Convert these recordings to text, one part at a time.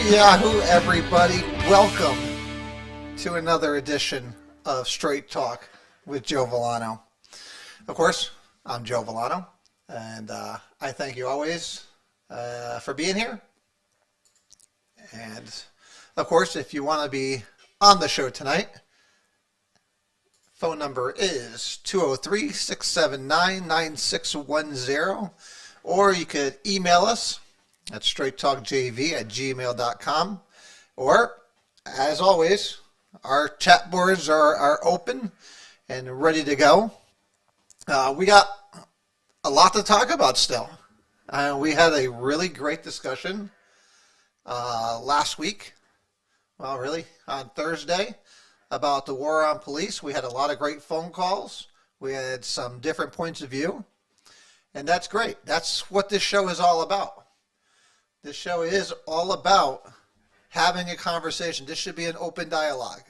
Yahoo, everybody. Welcome to another edition of Straight Talk with Joe Vollano. Of course, I'm Joe Vollano, and I thank you always for being here. And, of course, if you want to be on the show tonight, phone number is 203-679-9610, or you could email us at straighttalkjv@gmail.com. Or, as always, our chat boards are open and ready to go. We got a lot to talk about still. We had a really great discussion last week, well, really, on Thursday, about the war on police. We had a lot of great phone calls. We had some different points of view, and that's great. That's what this show is all about. This show is all about having a conversation. This should be an open dialogue.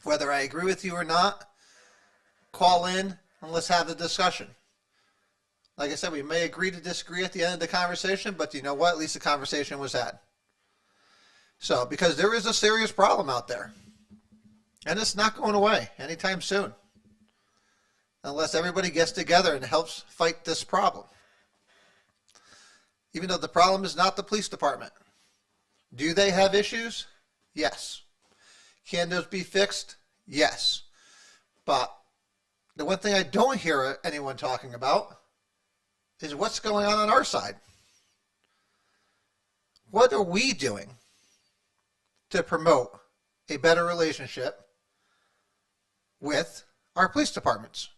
Whether I agree with you or not, call in and let's have the discussion. Like I said, we may agree to disagree at the end of the conversation, but you know what? At least the conversation was had. So, because there is a serious problem out there, and it's not going away anytime soon, unless everybody gets together and helps fight this problem. Even though the problem is not the police department. Do they have issues? Yes. Can those be fixed? Yes. But the one thing I don't hear anyone talking about is what's going on our side. What are we doing to promote a better relationship with our police departments?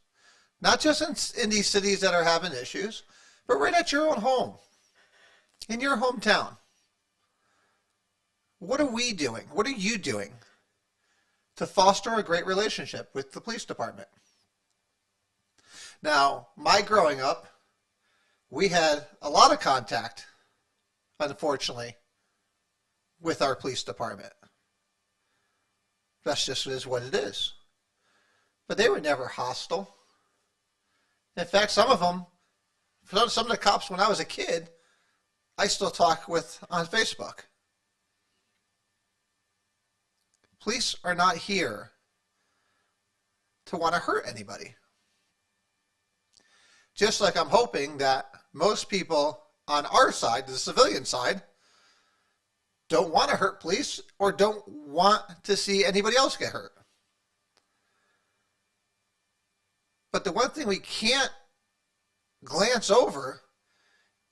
Not just in these cities that are having issues, but right at your own home. In your hometown, what are we doing? What are you doing to foster a great relationship with the police department? Now, my growing up, we had a lot of contact, unfortunately, with our police department. That's just is what it is. But they were never hostile. In fact, some of them, some of the cops when I was a kid, I still talk with on Facebook. Police are not here to want to hurt anybody. Just like I'm hoping that most people on our side, the civilian side, don't want to hurt police or don't want to see anybody else get hurt. But the one thing we can't glance over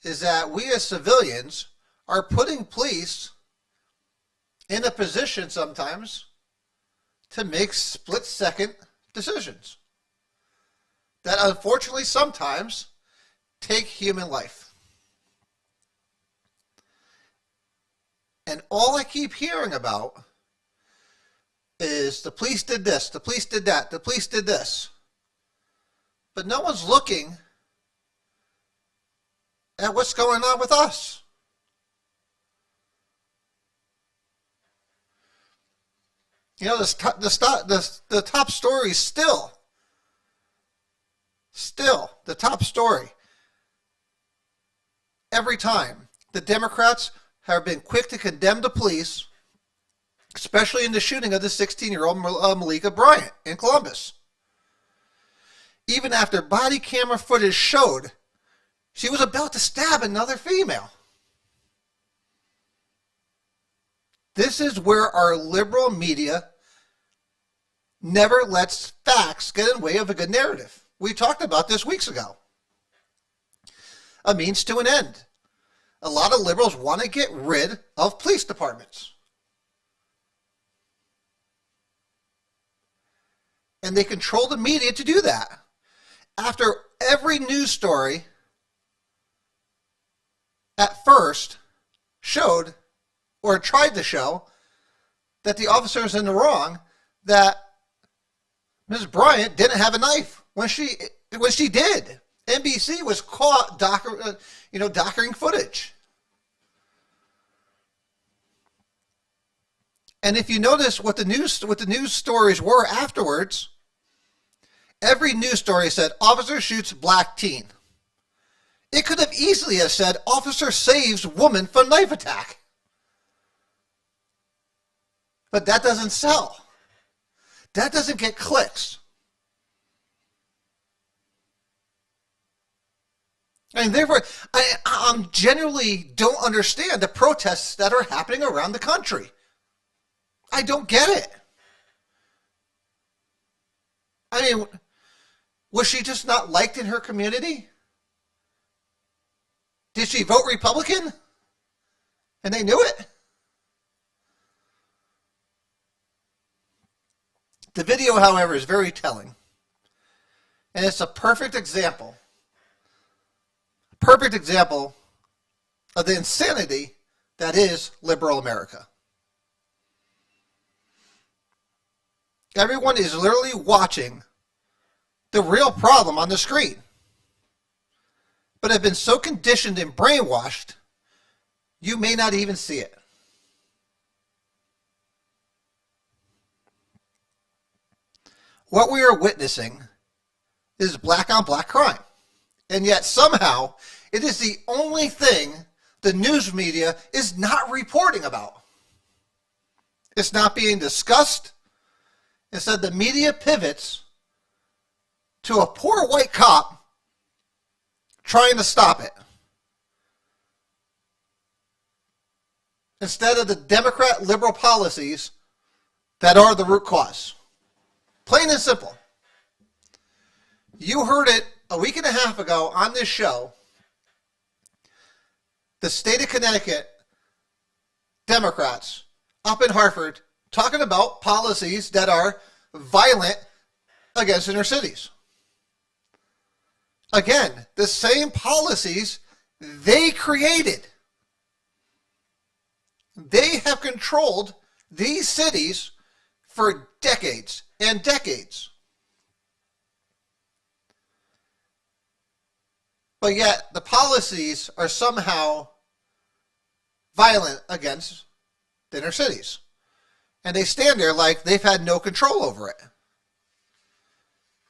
is that we as civilians are putting police in a position sometimes to make split-second decisions that unfortunately sometimes take human life. And all I keep hearing about is the police did this, the police did that, the police did this. But no one's looking at what's going on with us. You know, the top story is still the top story. Every time the Democrats have been quick to condemn the police, especially in the shooting of the 16-year-old Malika Bryant in Columbus. Even after body camera footage showed she was about to stab another female. This is where our liberal media never lets facts get in the way of a good narrative. We talked about this weeks ago. A means to an end. A lot of liberals want to get rid of police departments. And they control the media to do that. After every news story at first showed or tried to show that the officer was in the wrong, that Ms. Bryant didn't have a knife when she did. NBC was caught doctoring footage. And if you notice what the news stories were afterwards, every news story said officer shoots black teen. It could have easily have said officer saves woman from knife attack. But that doesn't sell. That doesn't get clicks. I mean, therefore, I genuinely don't understand the protests that are happening around the country. I don't get it. I mean, was she just not liked in her community? Did she vote Republican? And they knew it? The video, however, is very telling. And it's a perfect example of the insanity that is liberal America. Everyone is literally watching the real problem on the screen, but have been so conditioned and brainwashed, you may not even see it. What we are witnessing is black on black crime. And yet somehow it is the only thing the news media is not reporting about. It's not being discussed. Instead, the media pivots to a poor white cop trying to stop it, instead of the Democrat liberal policies that are the root cause. Plain and simple. You heard it a week and a half ago on this show. The state of Connecticut Democrats up in Hartford talking about policies that are violent against inner cities. Again, the same policies they created. They have controlled these cities for decades and decades. But yet, the policies are somehow violent against the inner cities. And they stand there like they've had no control over it.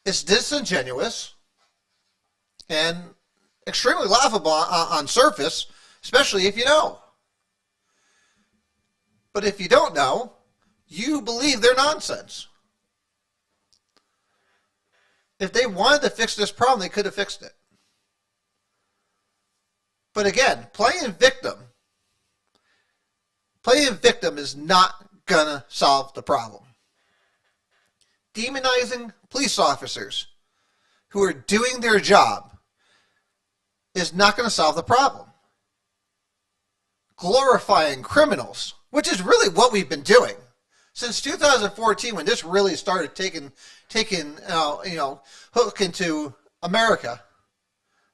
It's disingenuous and extremely laughable on surface, especially if you know. But if you don't know, you believe their nonsense. If they wanted to fix this problem, they could have fixed it. But again, playing victim is not gonna solve the problem. Demonizing police officers who are doing their job is not going to solve the problem. Glorifying criminals, which is really what we've been doing since 2014, when this really started taking hook into America.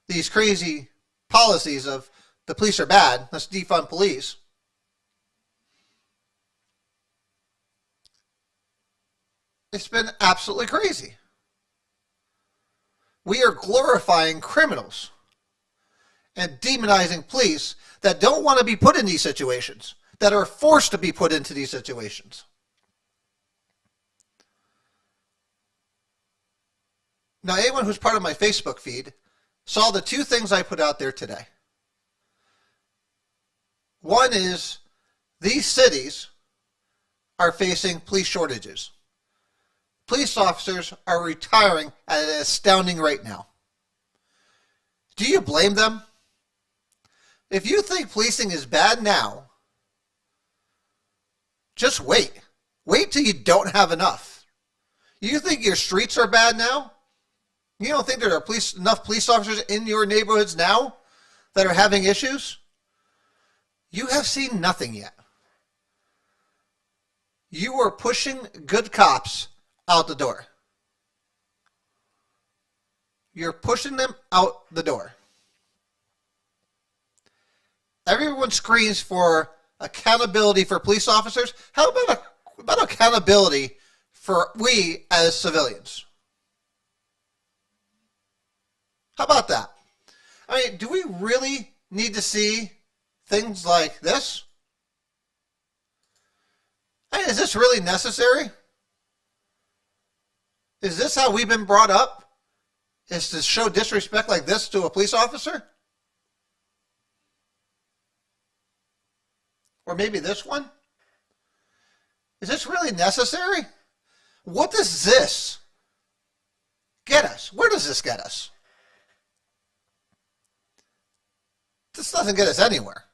These crazy policies of the police are bad, let's defund police. It's been absolutely crazy. We are glorifying criminals and demonizing police that don't want to be put in these situations, that are forced to be put into these situations. Now, anyone who's part of my Facebook feed saw the two things I put out there today. One is these cities are facing police shortages. Police officers are retiring at an astounding rate now. Do you blame them? If you think policing is bad now, just wait. Wait till you don't have enough. You think your streets are bad now? You don't think there are enough police officers in your neighborhoods now that are having issues? You have seen nothing yet. You are pushing good cops out the door. You're pushing them out the door. Everyone screams for accountability for police officers. How about accountability for we as civilians? How about that? I mean, do we really need to see things like this? I mean, is this really necessary? Is this how we've been brought up? Is to show disrespect like this to a police officer? Or maybe this one? Is this really necessary? What does this get us? Where does this get us? This doesn't get us anywhere.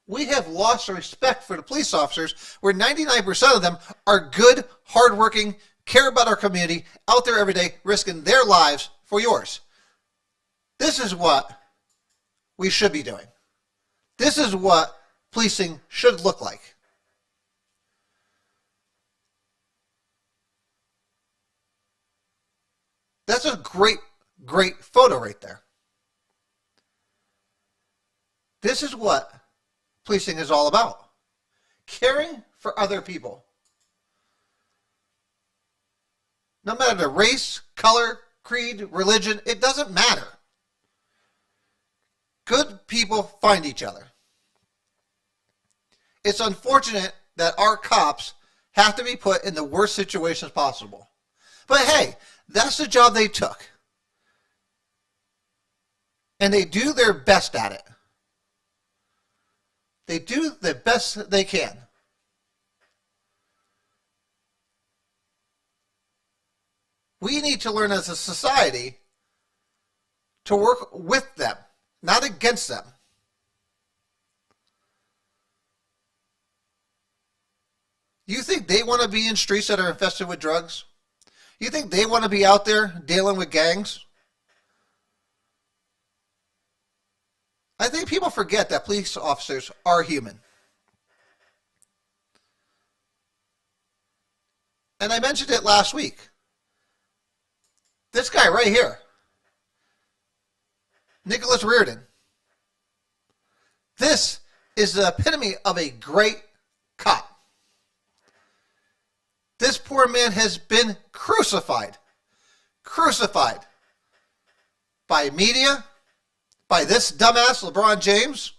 We have lost respect for the police officers, where 99% of them are good, hardworking, care about our community, out there every day, risking their lives for yours. This is what we should be doing. This is what policing should look like. That's a great, great photo right there. This is what policing is all about. Caring for other people. No matter the race, color, creed, religion, it doesn't matter. Good people find each other. It's unfortunate that our cops have to be put in the worst situations possible. But hey, that's the job they took. And they do their best at it. They do the best they can. We need to learn as a society to work with them, not against them. You think they want to be in streets that are infested with drugs? You think they want to be out there dealing with gangs? I think people forget that police officers are human. And I mentioned it last week. This guy right here, Nicholas Reardon. This is the epitome of a great cop. This poor man has been crucified. Crucified by media, by this dumbass LeBron James.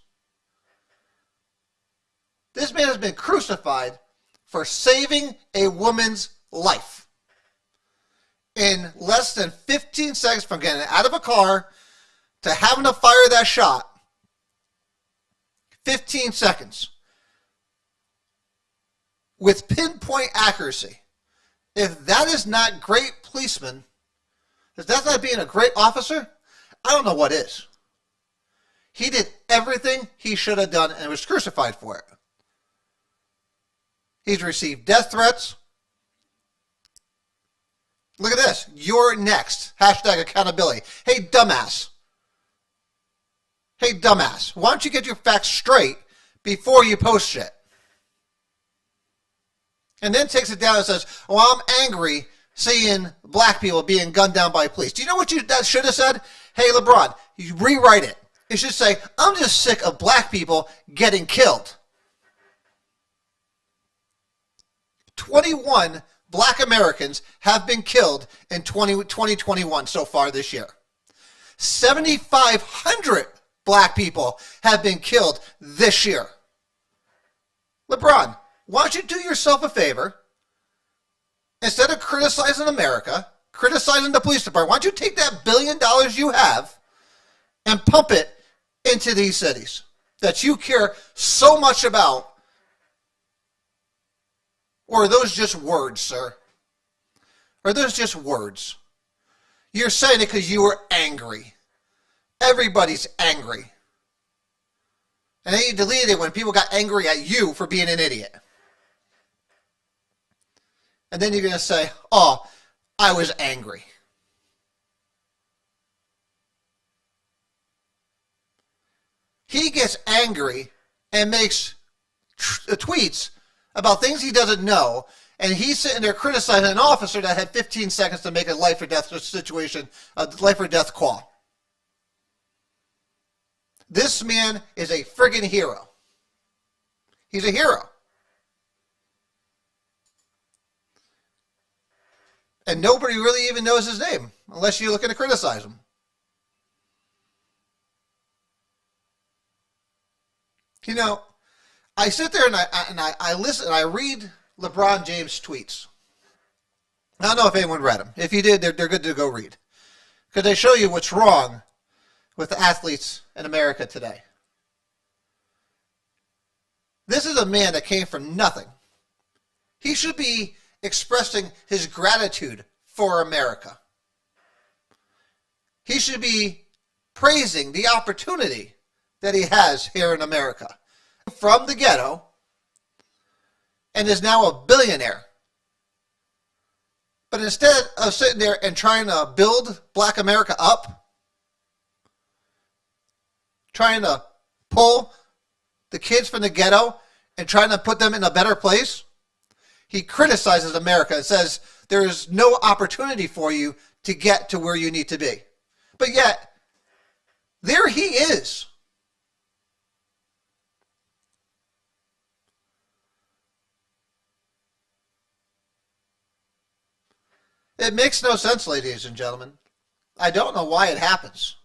This man has been crucified for saving a woman's life. In less than 15 seconds from getting out of a car to having to fire that shot. 15 seconds. With pinpoint accuracy. If that is not great policeman, if that's not being a great officer, I don't know what is. He did everything he should have done and was crucified for it. He's received death threats. Look at this. You're next. Hashtag accountability. Hey, dumbass. Hey, dumbass. Why don't you get your facts straight before you post shit? And then takes it down and says, oh, I'm angry seeing black people being gunned down by police. Do you know what that should have said? Hey, LeBron, you rewrite it. It should say, I'm just sick of black people getting killed. 21 black Americans have been killed in 2021 so far this year. 7,500 black people have been killed this year. LeBron, why don't you do yourself a favor? Instead of criticizing America, criticizing the police department, why don't you take that $1 billion you have and pump it into these cities that you care so much about? Or are those just words, sir? Are those just words? You're saying it because you were angry. Everybody's angry. And then you deleted it when people got angry at you for being an idiot. And then you're going to say, oh, I was angry. He gets angry and makes tweets about things he doesn't know, and he's sitting there criticizing an officer that had 15 seconds to make a life or death situation, a life or death call. This man is a friggin' hero. He's a hero. And nobody really even knows his name, unless you're looking to criticize him. You know, I sit there and I listen and I read LeBron James tweets. I don't know if anyone read them. If you did, they're good to go read. Because they show you what's wrong with the athletes in America today. This is a man that came from nothing. He should be expressing his gratitude for America. He should be praising the opportunity that he has here in America. From the ghetto, and is now a billionaire. But instead of sitting there and trying to build Black America up, trying to pull the kids from the ghetto and trying to put them in a better place, he criticizes America and says there is no opportunity for you to get to where you need to be. But yet, there he is. It makes no sense, ladies and gentlemen. I don't know why it happens.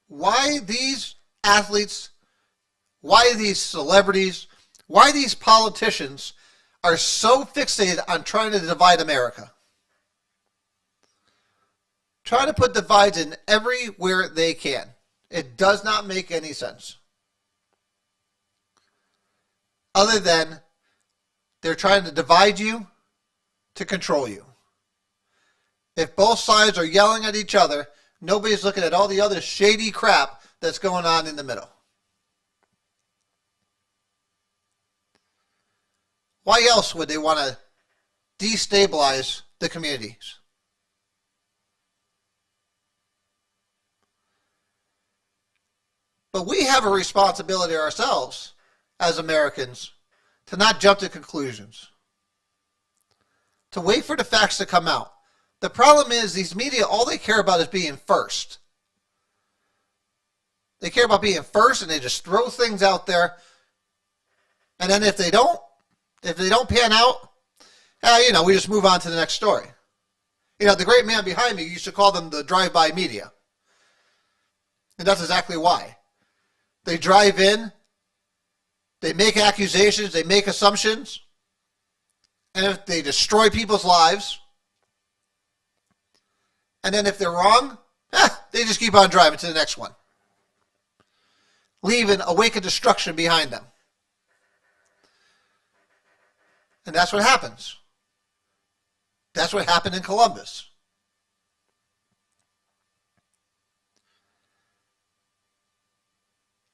Why these athletes, why these celebrities, why these politicians are so fixated on trying to divide America. Trying to put divides in everywhere they can. It does not make any sense. Other than they're trying to divide you to control you. If both sides are yelling at each other, nobody's looking at all the other shady crap that's going on in the middle. Why else would they want to destabilize the communities? But we have a responsibility ourselves as Americans to not jump to conclusions, to wait for the facts to come out. The problem is these media, all they care about is being first. They care about being first, and they just throw things out there. And then if they don't pan out, we just move on to the next story. The great man behind me used to call them the drive-by media. And that's exactly why. They drive in, they make accusations, they make assumptions, and if they destroy people's lives, and then if they're wrong, they just keep on driving to the next one, leaving a wake of destruction behind them. And that's what happens. That's what happened in Columbus.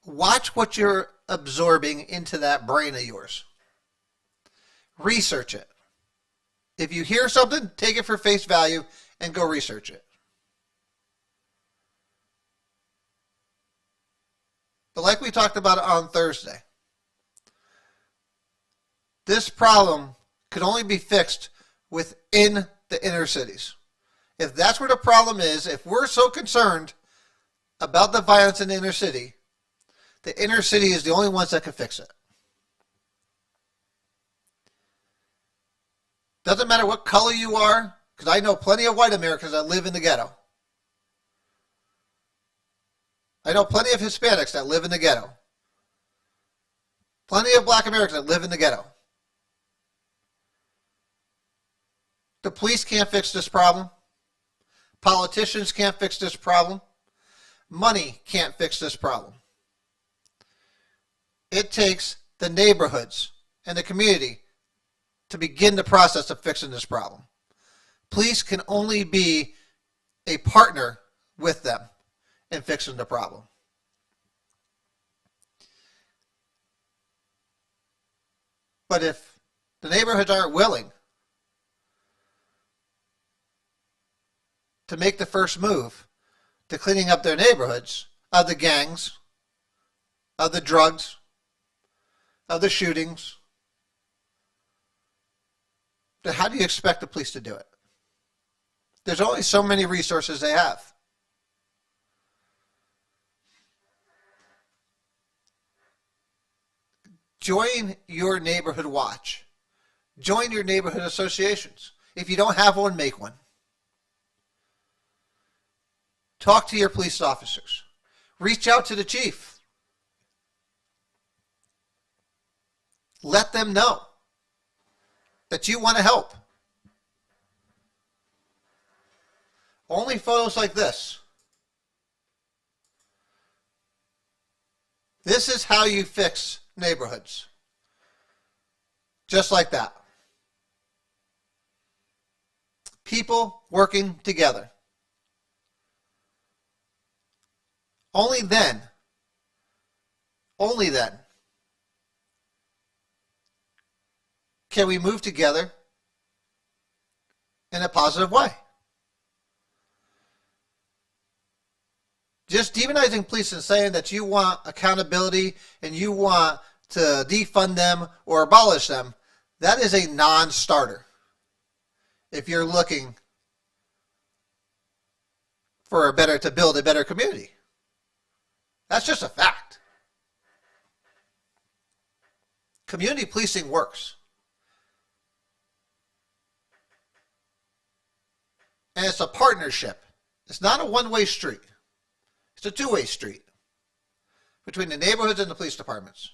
Watch what you're absorbing into that brain of yours. Research it. If you hear something, take it for face value and go research it. But like we talked about on Thursday, this problem could only be fixed within the inner cities. If that's where the problem is, if we're so concerned about the violence in the inner city is the only ones that can fix it. Doesn't matter what color you are, because I know plenty of white Americans that live in the ghetto. I know plenty of Hispanics that live in the ghetto. Plenty of Black Americans that live in the ghetto. The police can't fix this problem. Politicians can't fix this problem. Money can't fix this problem. It takes the neighborhoods and the community to begin the process of fixing this problem. Police can only be a partner with them in fixing the problem. But if the neighborhoods aren't willing to make the first move to cleaning up their neighborhoods of the gangs, of the drugs, of the shootings, then how do you expect the police to do it? There's only so many resources they have. Join your neighborhood watch. Join your neighborhood associations. If you don't have one, make one. Talk to your police officers. Reach out to the chief. Let them know that you want to help. Only photos like this This is how you fix neighborhoods. Just like that. People working together. Only then can we move together in a positive way. Just demonizing police and saying that you want accountability and you want to defund them or abolish them, that is a non-starter if you're looking for to build a better community. That's just a fact. Community policing works. And it's a partnership. It's not a one-way street. It's a two-way street between the neighborhoods and the police departments.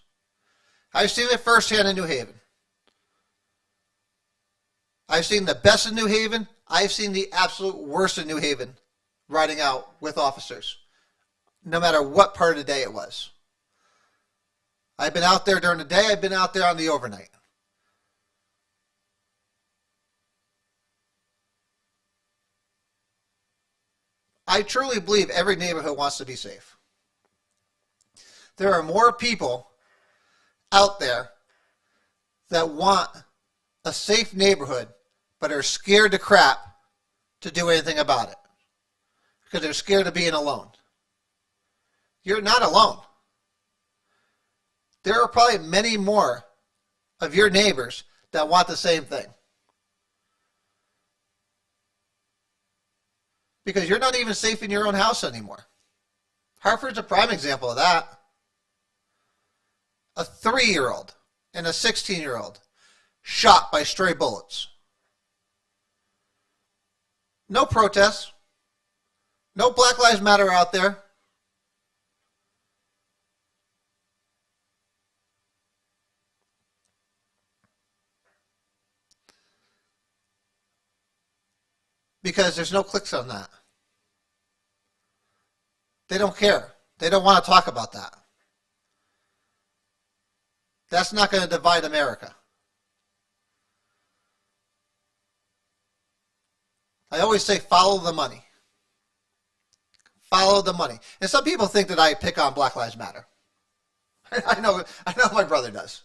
I've seen it firsthand in New Haven. I've seen the best in New Haven. I've seen the absolute worst in New Haven riding out with officers, no matter what part of the day it was. I've been out there during the day. I've been out there on the overnight. I truly believe every neighborhood wants to be safe. There are more people out there that want a safe neighborhood but are scared to crap to do anything about it because they're scared of being alone. You're not alone. There are probably many more of your neighbors that want the same thing. Because you're not even safe in your own house anymore. Hartford's a prime example of that. A 3-year-old and a 16-year-old shot by stray bullets. No protests. No Black Lives Matter out there. Because there's no clicks on that. They don't care. They don't want to talk about that. That's not going to divide America. I always say follow the money. Follow the money. And some people think that I pick on Black Lives Matter. I know my brother does.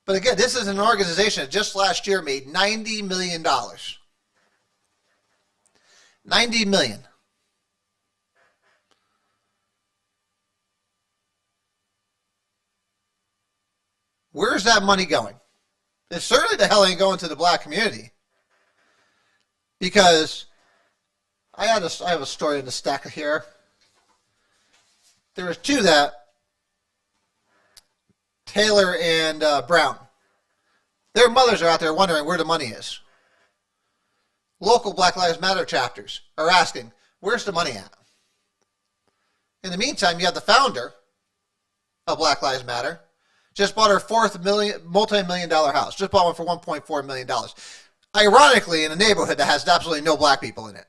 But again, this is an organization that just last year made $90 million. $90 million. Where's that money going? It certainly the hell ain't going to the black community. Because I have a story in the stack here. There was two that Taylor and Brown. Their mothers are out there wondering where the money is. Local Black Lives Matter chapters are asking, where's the money at? In the meantime, you have the founder of Black Lives Matter just bought her fourth multi-million-dollar house. Just bought one for $1.4 million. Ironically, in a neighborhood that has absolutely no black people in it.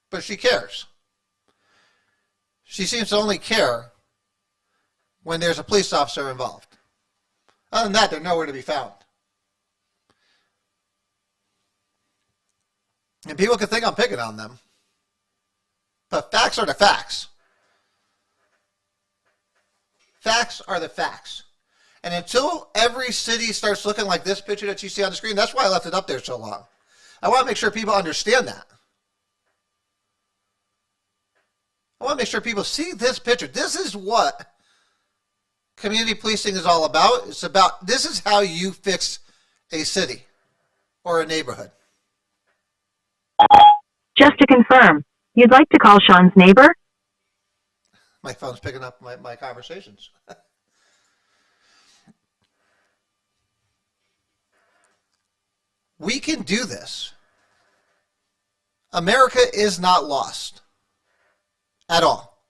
But she cares. She seems to only care when there's a police officer involved. Other than that, they're nowhere to be found. And people can think I'm picking on them. But facts are the facts. Facts are the facts. And until every city starts looking like this picture that you see on the screen, that's why I left it up there so long. I want to make sure people understand that. I want to make sure people see this picture. This is what community policing is all about. This is how you fix a city or a neighborhood. Just to confirm, you'd like to call Sean's neighbor? My phone's picking up my conversations. We can do this. America is not lost. At all.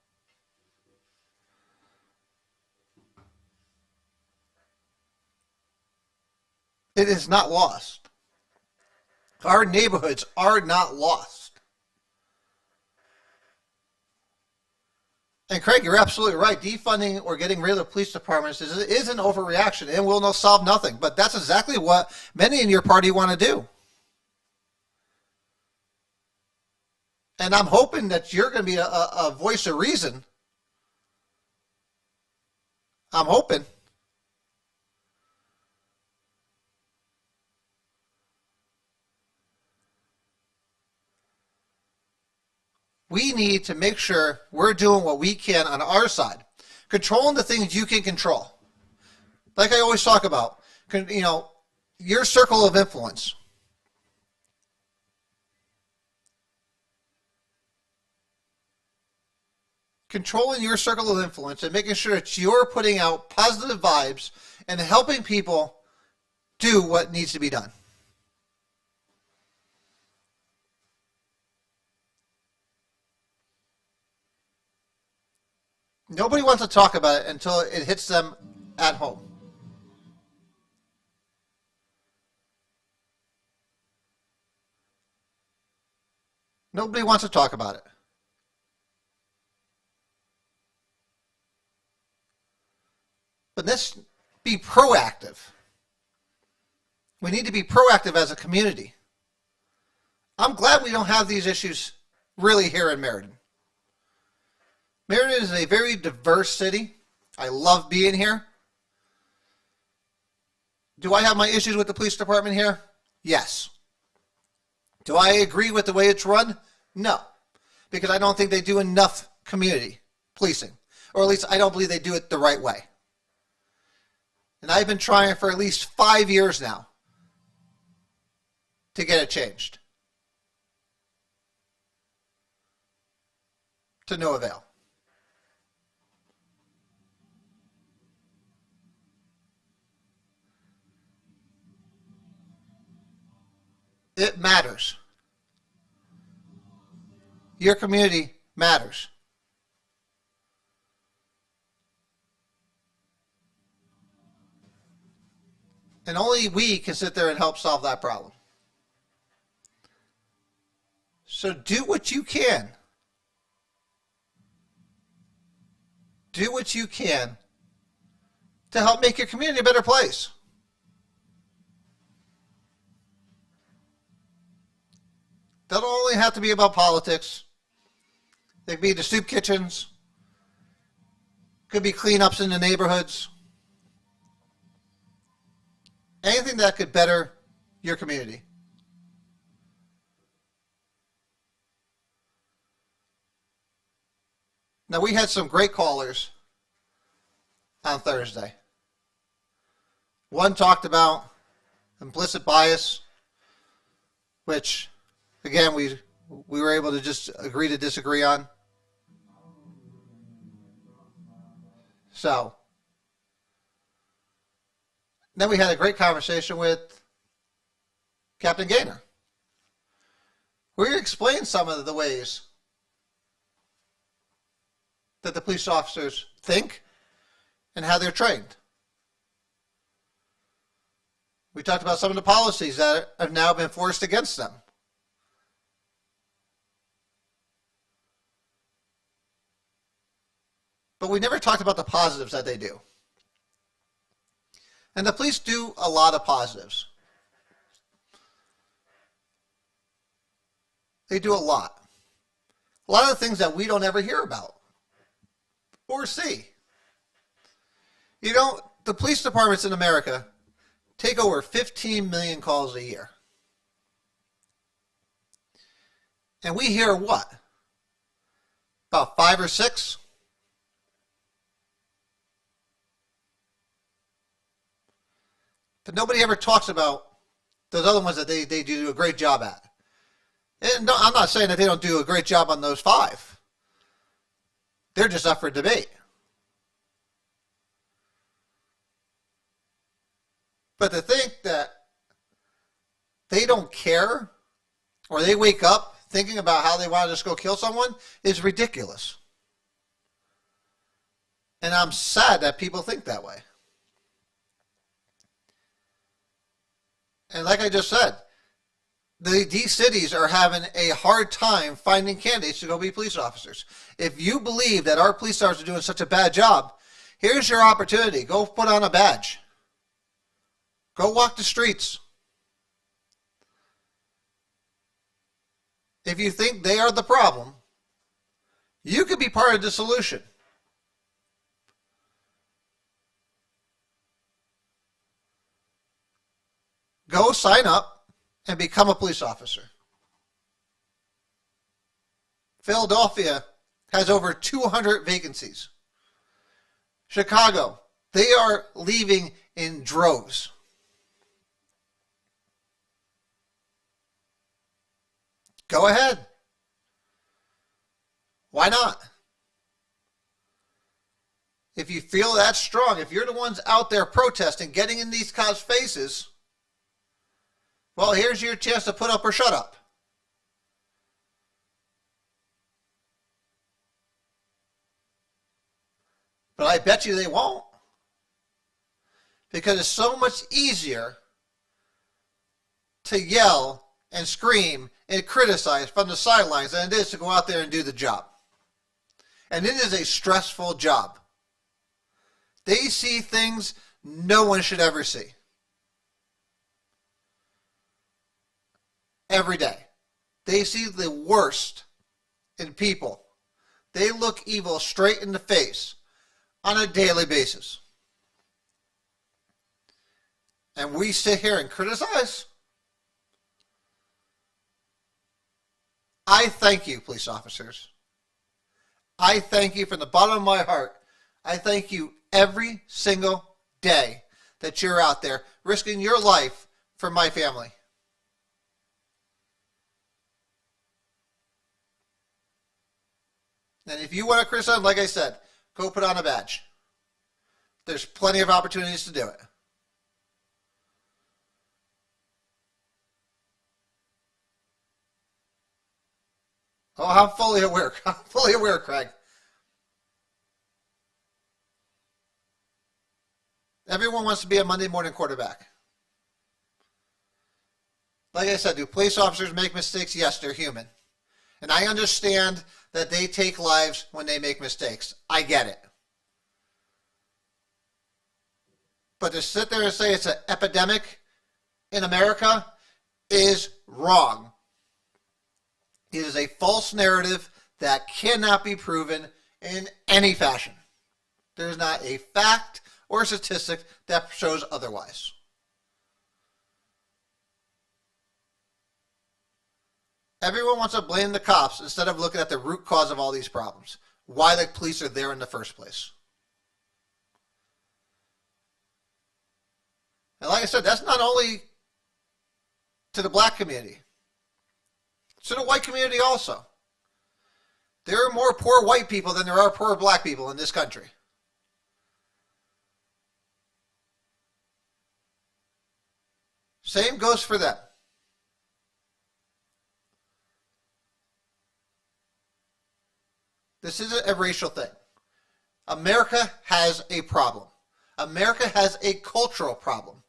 It is not lost. Our neighborhoods are not lost. And Craig, you're absolutely right. Defunding or getting rid of the police departments is an overreaction and will not solve nothing. But that's exactly what many in your party want to do. And I'm hoping that you're going to be a voice of reason. I'm hoping. We need to make sure we're doing what we can on our side, controlling the things you can control. Like I always talk about, your circle of influence. Controlling your circle of influence and making sure that you're putting out positive vibes and helping people do what needs to be done. Nobody wants to talk about it until it hits them at home. Nobody wants to talk about it. But let's be proactive. We need to be proactive as a community. I'm glad we don't have these issues really here in Meriden. Meriden is a very diverse city. I love being here. Do I have my issues with the police department here? Yes. Do I agree with the way it's run? No. Because I don't think they do enough community policing. Or at least I don't believe they do it the right way. And I've been trying for at least 5 years now to get it changed. To no avail. It matters. Your community matters. And only we can sit there and help solve that problem. So do what you can. Do what you can to help make your community a better place. Doesn't only have to be about politics. They could be the soup kitchens. Could be cleanups in the neighborhoods. Anything that could better your community. Now, we had some great callers on Thursday. One talked about implicit bias, which, again, we were able to just agree to disagree on. So, then we had a great conversation with Captain Gaynor. We explained some of the ways that the police officers think and how they're trained. We talked about some of the policies that have now been forced against them. But we never talked about the positives that they do. And the police do a lot of positives. They do a lot. A lot of things that we don't ever hear about or see. You know, the police departments in America take over 15 million calls a year. And we hear what? About 5 or 6? But nobody ever talks about those other ones that they do a great job at. And no, I'm not saying that they don't do a great job on those 5. They're just up for debate. But to think that they don't care or they wake up thinking about how they want to just go kill someone is ridiculous. And I'm sad that people think that way. And like I just said, these cities are having a hard time finding candidates to go be police officers. If you believe that our police officers are doing such a bad job, here's your opportunity. Go put on a badge. Go walk the streets. If you think they are the problem, you could be part of the solution. Go sign up and become a police officer. Philadelphia has over 200 vacancies. Chicago, they are leaving in droves. Go ahead. Why not? If you feel that strong, if you're the ones out there protesting, getting in these cops' faces, well, here's your chance to put up or shut up. But I bet you they won't. Because it's so much easier to yell and scream and criticize from the sidelines than it is to go out there and do the job. And it is a stressful job. They see things no one should ever see. Every day. They see the worst in people. They look evil straight in the face on a daily basis. And we sit here and criticize? I thank you, police officers. I thank you from the bottom of my heart. I thank you every single day that you're out there risking your life for my family. And if you want to criticize, like I said, go put on a badge. There's plenty of opportunities to do it. Oh, I'm fully aware. I'm fully aware, Craig. Everyone wants to be a Monday morning quarterback. Like I said, do police officers make mistakes? Yes, they're human. And I understand that they take lives when they make mistakes. I get it. But to sit there and say it's an epidemic in America is wrong. It is a false narrative that cannot be proven in any fashion. There is not a fact or a statistic that shows otherwise. Everyone wants to blame the cops instead of looking at the root cause of all these problems. Why the police are there in the first place. And like I said, that's not only to the black community. It's to the white community also. There are more poor white people than there are poor black people in this country. Same goes for them. This isn't a racial thing. America has a problem. America has a cultural problem.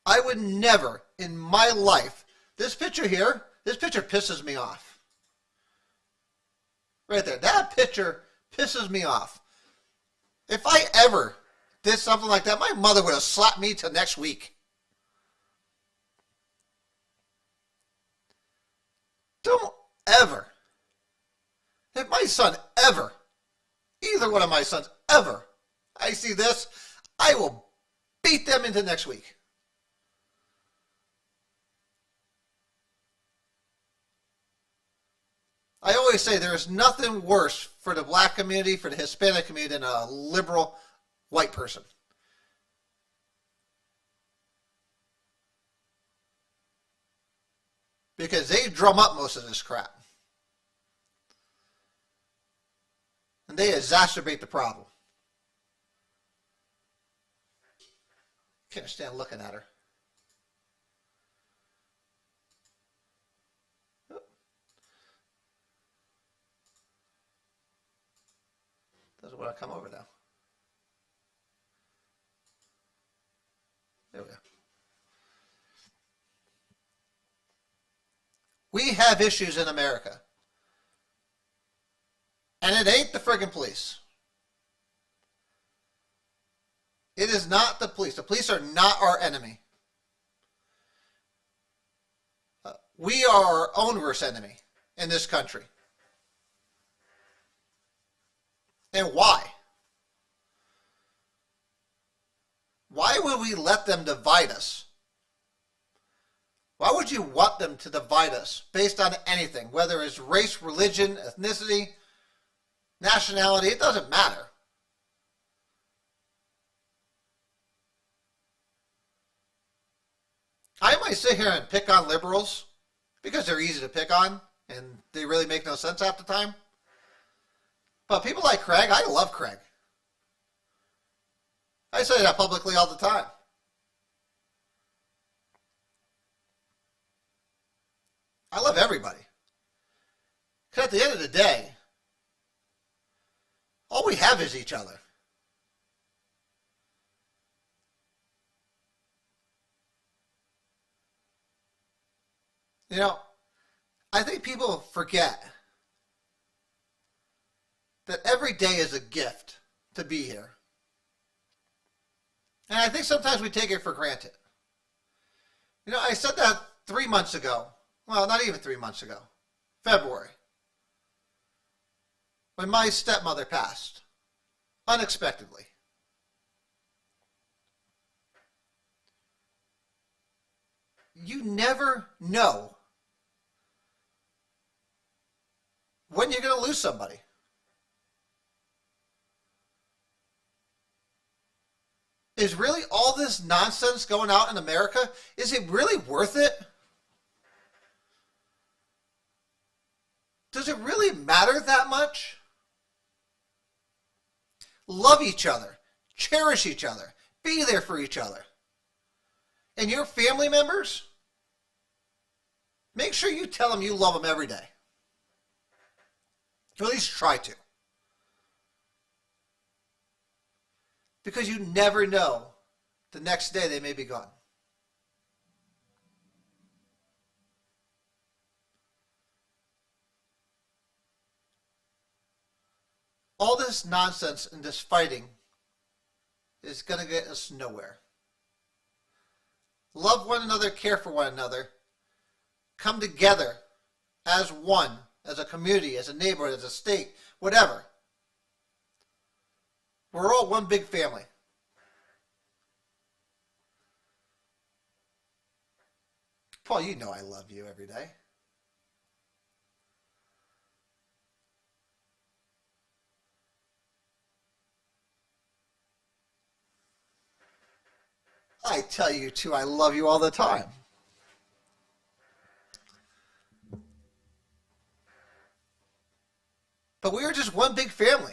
I would never in my life, this picture here, this picture pisses me off. Right there. That picture pisses me off. If I ever did something like that, my mother would have slapped me till next week. Don't ever, if my son ever, either one of my sons ever, I see this, I will beat them into next week. I always say there is nothing worse for the black community, for the Hispanic community, than a liberal white person. Because they drum up most of this crap. And they exacerbate the problem. Can't stand looking at her. Doesn't want to come over now. There We have issues in America. And it ain't the friggin' police. It is not the police. The police are not our enemy. We are our own worst enemy in this country. And why? Why would we let them divide us? Why would you want them to divide us based on anything, whether it's race, religion, ethnicity, nationality? It doesn't matter. I might sit here and pick on liberals because they're easy to pick on and they really make no sense half the time. But people like Craig, I love Craig. I say that publicly all the time. I love everybody. Because at the end of the day, all we have is each other. You know, I think people forget that every day is a gift to be here. And I think sometimes we take it for granted. You know, I said that 3 months ago. Well, not even 3 months ago. February. When my stepmother passed. Unexpectedly. You never know when you're going to lose somebody. Is really all this nonsense going out in America, is it really worth it? Does it really matter that much? Love each other. Cherish each other. Be there for each other. And your family members, make sure you tell them you love them every day. Or at least try to. Because you never know the next day they may be gone. All this nonsense and this fighting is going to get us nowhere. Love one another, care for one another. Come together as one, as a community, as a neighborhood, as a state, whatever. We're all one big family. Paul, you know I love you every day. I tell you too, I love you all the time. But we are just one big family.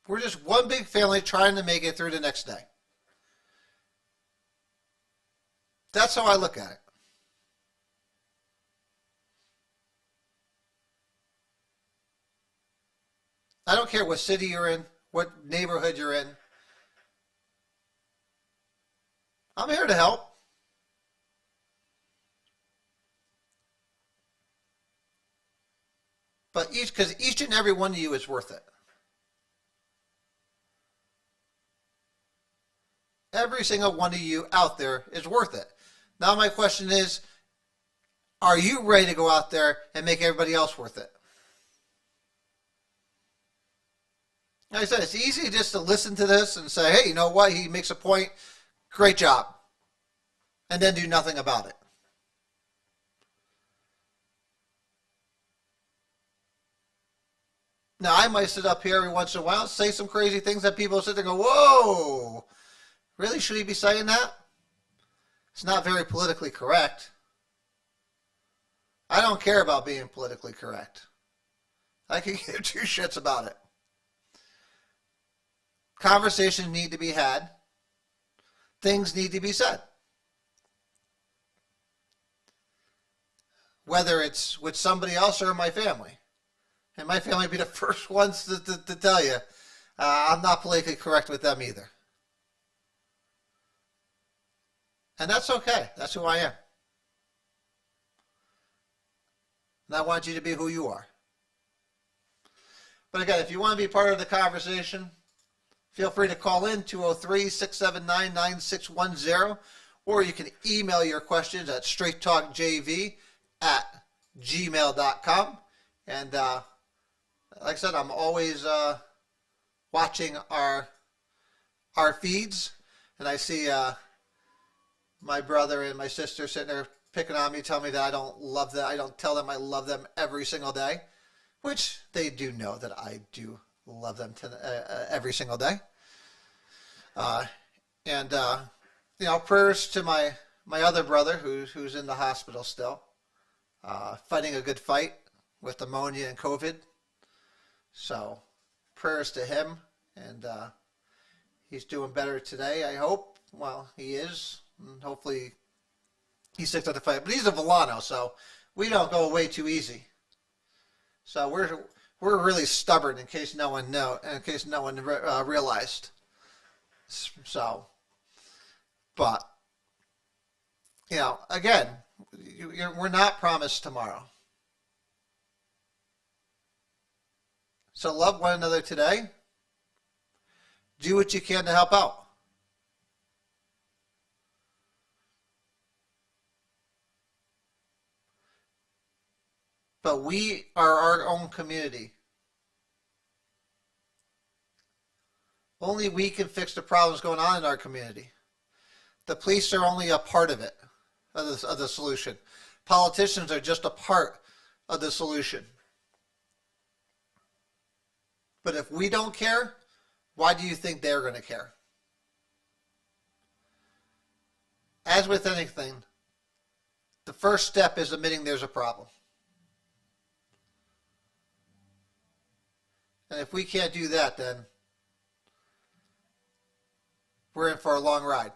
We're just one big family trying to make it through the next day. That's how I look at it. I don't care what city you're in, what neighborhood you're in. I'm here to help. But because each and every one of you is worth it. Every single one of you out there is worth it. Now my question is, are you ready to go out there and make everybody else worth it? Like I said, it's easy just to listen to this and say, hey, you know what? He makes a point. Great job. And then do nothing about it. Now, I might sit up here every once in a while and say some crazy things that people sit there and go, whoa, really? Should he be saying that? It's not very politically correct. I don't care about being politically correct. I can give two shits about it. Conversations need to be had. Things need to be said. Whether it's with somebody else or my family. And my family would be the first ones to tell you, I'm not politically correct with them either. And that's okay. That's who I am. And I want you to be who you are. But again, if you want to be part of the conversation, feel free to call in 203-679-9610, or you can email your questions at straighttalkjv@gmail.com. And like I said, I'm always watching our feeds, and I see my brother and my sister sitting there picking on me, telling me that I don't love them. I don't tell them I love them every single day, which they do know that I do love them every single day. And prayers to my other brother who's in the hospital still, fighting a good fight with pneumonia and COVID. So prayers to him, and he's doing better today, I hope. Well, he is, and hopefully he sticks out the fight. But he's a Vollano, so we don't go away too easy. So we're really stubborn, in case no one realized. So, but again, we're not promised tomorrow. So love one another today. Do what you can to help out. But we are our own community. Only we can fix the problems going on in our community. The police are only a part of it, of the solution. Politicians are just a part of the solution. But if we don't care, why do you think they're going to care? As with anything, the first step is admitting there's a problem. And if we can't do that, then we're in for a long ride.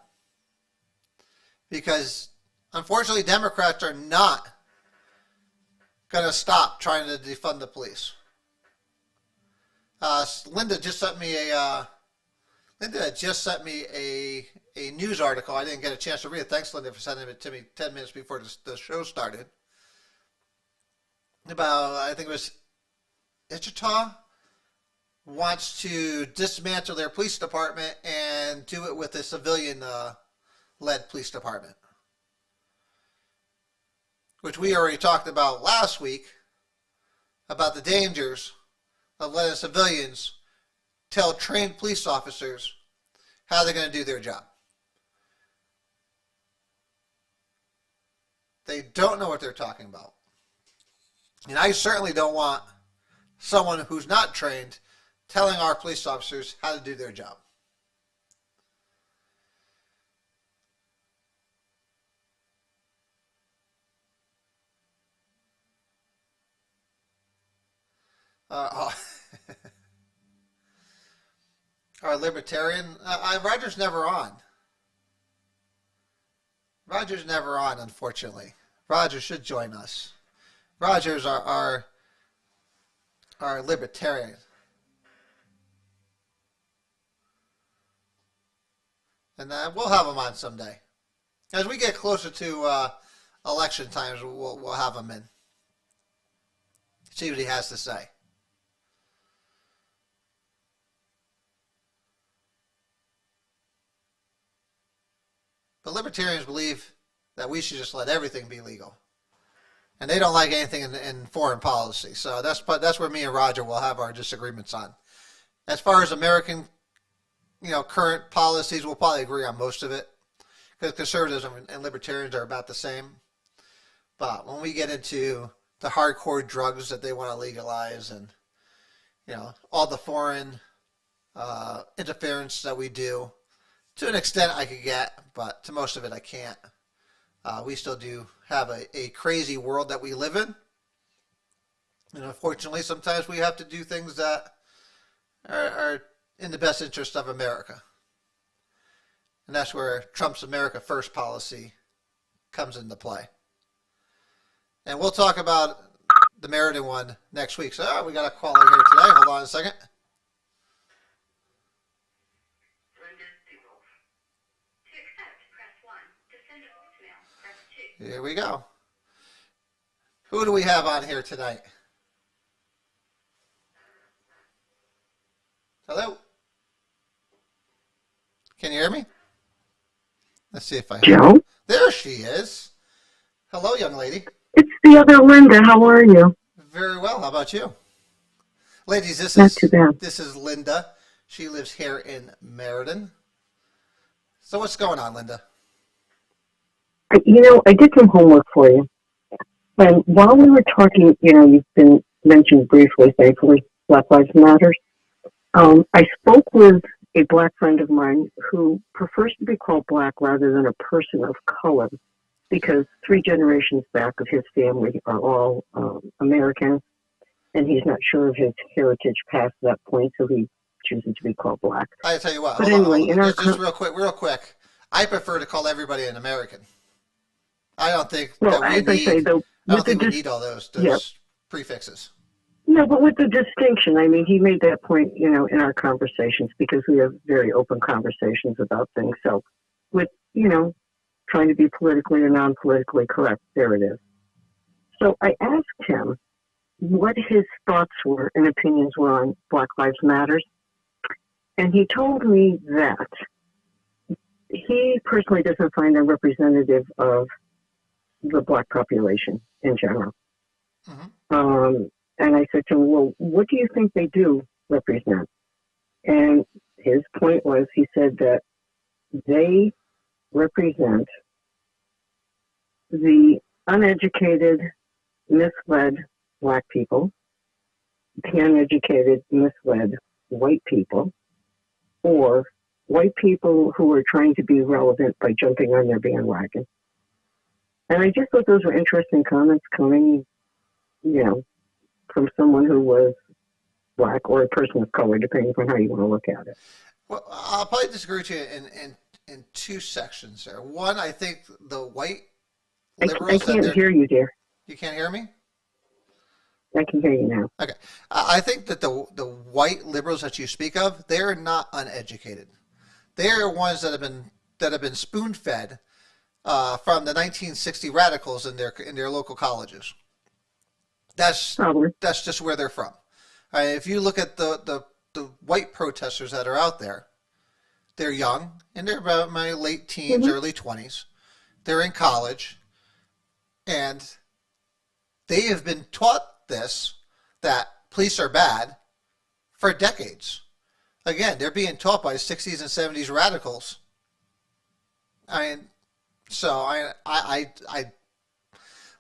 Because, unfortunately, Democrats are not going to stop trying to defund the police. Linda just sent me a news article. I didn't get a chance to read it. Thanks, Linda, for sending it to me 10 minutes before the show started. About, I think it was Wichita wants to dismantle their police department and do it with a civilian-led police department. Which we already talked about last week, about the dangers of letting civilians tell trained police officers how they're going to do their job. They don't know what they're talking about. And I certainly don't want someone who's not trained telling our police officers how to do their job. Our libertarian, Roger's never on. Roger's never on, unfortunately. Roger should join us. Roger's our libertarian. And we'll have him on someday. As we get closer to election times, we'll have him in. See what he has to say. But libertarians believe that we should just let everything be legal. And they don't like anything in foreign policy. So that's where me and Roger will have our disagreements on. As far as American current policies, we'll probably agree on most of it, because conservatives and libertarians are about the same. But when we get into the hardcore drugs that they want to legalize, and all the foreign interference that we do, to an extent I could get, but to most of it I can't. We still do have a crazy world that we live in, and unfortunately sometimes we have to do things that are in the best interest of America. And that's where Trump's America First policy comes into play. And we'll talk about the Meriden one next week. So we got a caller here today. Hold on a second. Here we go. Who do we have on here tonight? Hello? Can you hear me? Let's see if I... Joe? There she is. Hello, young lady. It's the other Linda. How are you? Very well. How about you? Ladies, Not too bad. this is Linda. She lives here in Meriden. So what's going on, Linda? I did some homework for you. And while we were talking, you've been mentioned briefly, thankfully, Black Lives Matter. I spoke with a black friend of mine who prefers to be called black rather than a person of color because 3 generations back of his family are all Americans, and he's not sure of his heritage past that point, so he chooses to be called black. I tell you what, But hold on, anyway, just real quick. I prefer to call everybody an American. I don't think well, that we as need. I say, though, I don't think we need all those prefixes. No, but with the distinction, I mean, he made that point, in our conversations because we have very open conversations about things. So with, trying to be politically or non-politically correct, there it is. So I asked him what his thoughts were and opinions were on Black Lives Matter. And he told me that he personally doesn't find them representative of the black population in general. Mm-hmm. And I said to him, well, what do you think they do represent? And his point was, he said that they represent the uneducated, misled black people, the uneducated, misled white people, or white people who are trying to be relevant by jumping on their bandwagon. And I just thought those were interesting comments coming, from someone who was black or a person of color, depending on how you want to look at it. Well, I'll probably disagree with you in 2 sections there. One, I think the white liberals... I can't hear you, dear. You can't hear me? I can hear you now. Okay. I think that the white liberals that you speak of, they're not uneducated. They are ones that have been spoon-fed from the 1960 radicals in their local colleges. That's just where they're from. If you look at the white protesters that are out there, they're young, and they're about my late teens, early 20s. They're in college, and they have been taught that police are bad for decades. Again, they're being taught by 60s and 70s radicals. I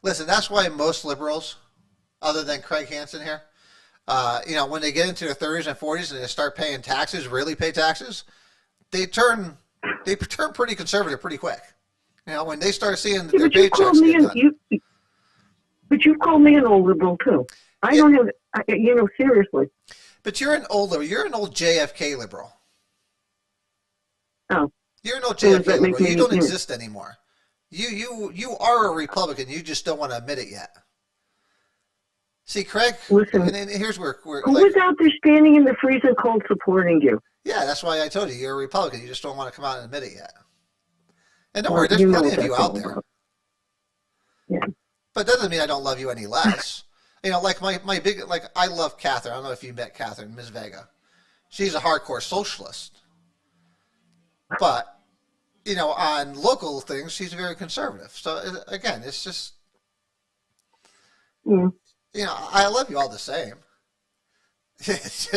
listen, that's why most liberals, other than Craig Hansen here, when they get into their 30s and 40s and they start paying taxes, really pay taxes, they turn pretty conservative pretty quick. When they start seeing their paychecks get done. But you call me an old liberal too. I don't have, seriously. But you're an old liberal. You're an old JFK liberal. Oh. You're an old JFK liberal. You don't exist anymore. You are a Republican. You just don't want to admit it yet. See, Craig, listen, and here's who was out there standing in the freezing cold supporting you? Yeah, that's why I told you you're a Republican. You just don't want to come out and admit it yet. And don't worry, there's plenty of you out there. Yeah. But that doesn't mean I don't love you any less. Like my big, I love Catherine. I don't know if you met Catherine, Ms. Vega. She's a hardcore socialist. But, on local things, she's very conservative. So, again, it's just, I love you all the same.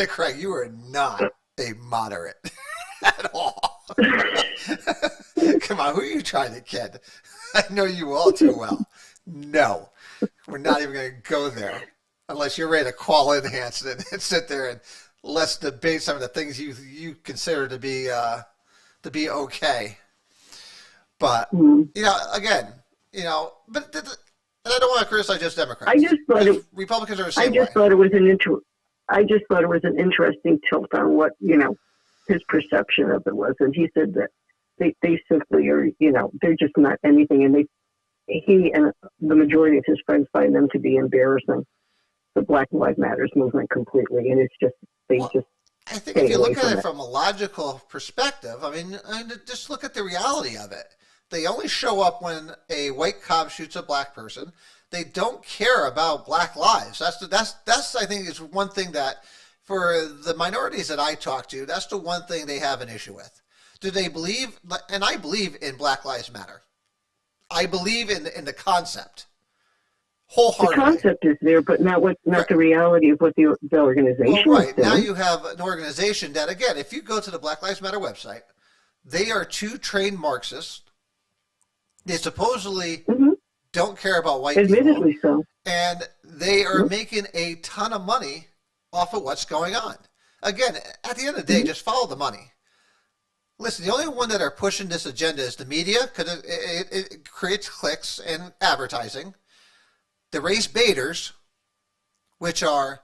Craig, you are not a moderate at all. Come on, who are you trying to kid? I know you all too well. No, we're not even going to go there unless you're ready to call in, Hanson, and sit there and let's debate some of the things you consider to be okay. But again, but and I don't want to criticize just Democrats. I just thought Republicans are the same I just thought it was an interesting tilt on what his perception of it was, and he said that they simply are they're just not anything, and he and the majority of his friends find them to be embarrassing the Black Lives Matter movement completely, and it's just I think if you look at it from a logical perspective, just look at the reality of it. They only show up when a white cop shoots a black person. They don't care about black lives. That's I think is one thing that for the minorities that I talk to, that's the one thing they have an issue with. Do they believe? And I believe in Black Lives Matter. I believe in the concept wholeheartedly. The concept is there, but not Right. the reality of what the organization Well, is right. doing. Now you have an organization that, again, if you go to the Black Lives Matter website, they are two trained Marxists. They supposedly don't care about white people. Admittedly so. And they are making a ton of money off of what's going on. Again, at the end of the day, just follow the money. Listen, the only one that are pushing this agenda is the media because it creates clicks and advertising. The race baiters, which are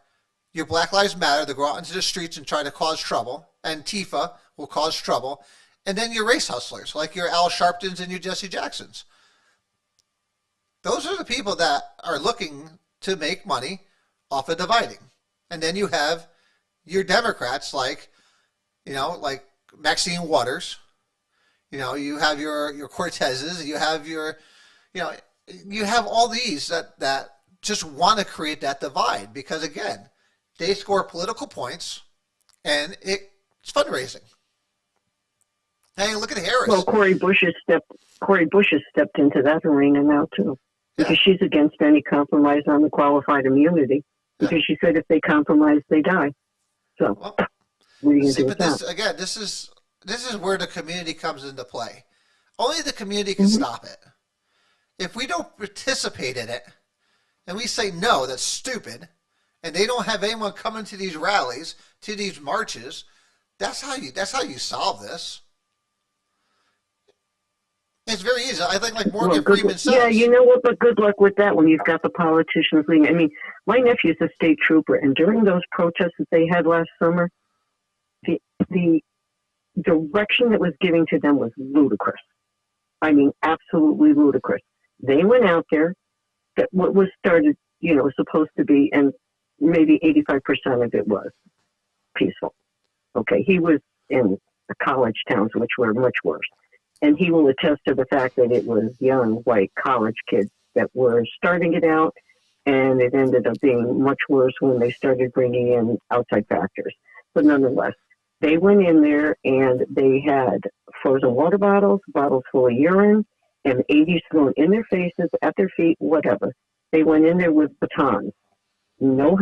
your Black Lives Matter, they go out into the streets and try to cause trouble. Antifa will cause trouble. And then your race hustlers, like your Al Sharptons and your Jesse Jacksons. Those are the people that are looking to make money off of dividing. And then you have your Democrats like Maxine Waters. You have your Cortezes. You have you have all these that just want to create that divide because, again, they score political points and it's fundraising. Hey, look at Harris. Well, Cori Bush has stepped into that arena now too, because she's against any compromise on the qualified immunity. Because she said if they compromise, they die. So, what are you going to do with that? This is where the community comes into play. Only the community can stop it. If we don't participate in it, and we say no, that's stupid, and they don't have anyone coming to these rallies, to these marches, that's how you solve this. It's very easy. I think like Morgan Freeman says. Yeah, you know what? But good luck with that when you've got the politicians leading. I mean, my nephew's a state trooper, and during those protests that they had last summer, the direction that was given to them was ludicrous. I mean, absolutely ludicrous. They went out there. That what was started, supposed to be, and maybe 85% of it was peaceful. Okay, he was in the college towns, which were much worse. And he will attest to the fact that it was young, white college kids that were starting it out, and it ended up being much worse when they started bringing in outside factors. But nonetheless, they went in there and they had frozen water bottles, bottles full of urine, and 80s thrown in their faces, at their feet, whatever. They went in there with batons. No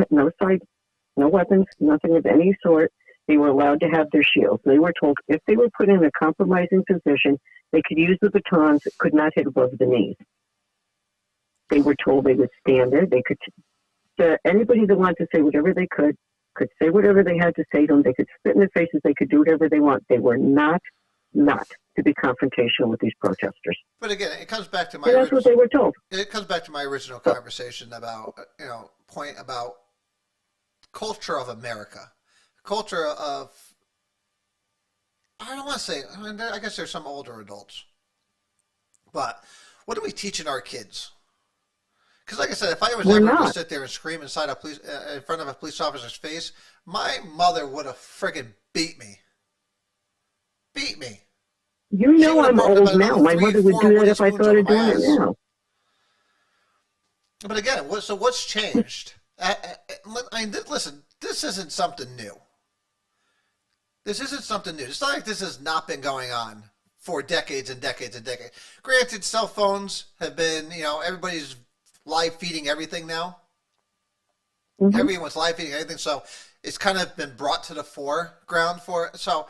weapons, nothing of any sort. They were allowed to have their shields. They were told if they were put in a compromising position, they could use the batons that could not hit above the knees. They were told they would stand there. They could, anybody that wanted to say whatever they could say whatever they had to say to them. They could spit in their faces. They could do whatever they want. They were not to be confrontational with these protesters. But again, it comes back to my. And that's what they were told. It comes back to my original conversation about point about culture of America. Culture of, I don't want to say, I guess there's some older adults, but what are we teaching our kids? Because like I said, if I was ever to sit there and scream in front of a police officer's face, my mother would have friggin' beat me. You know I'm old now. My mother would do that if I thought of doing it now. But again, so what's changed? Listen, this isn't something new. This isn't something new. It's not like this has not been going on for decades and decades and decades. Granted, cell phones have been, everybody's live feeding everything now. Mm-hmm. Everyone's live feeding everything, so it's kind of been brought to the foreground for it. So,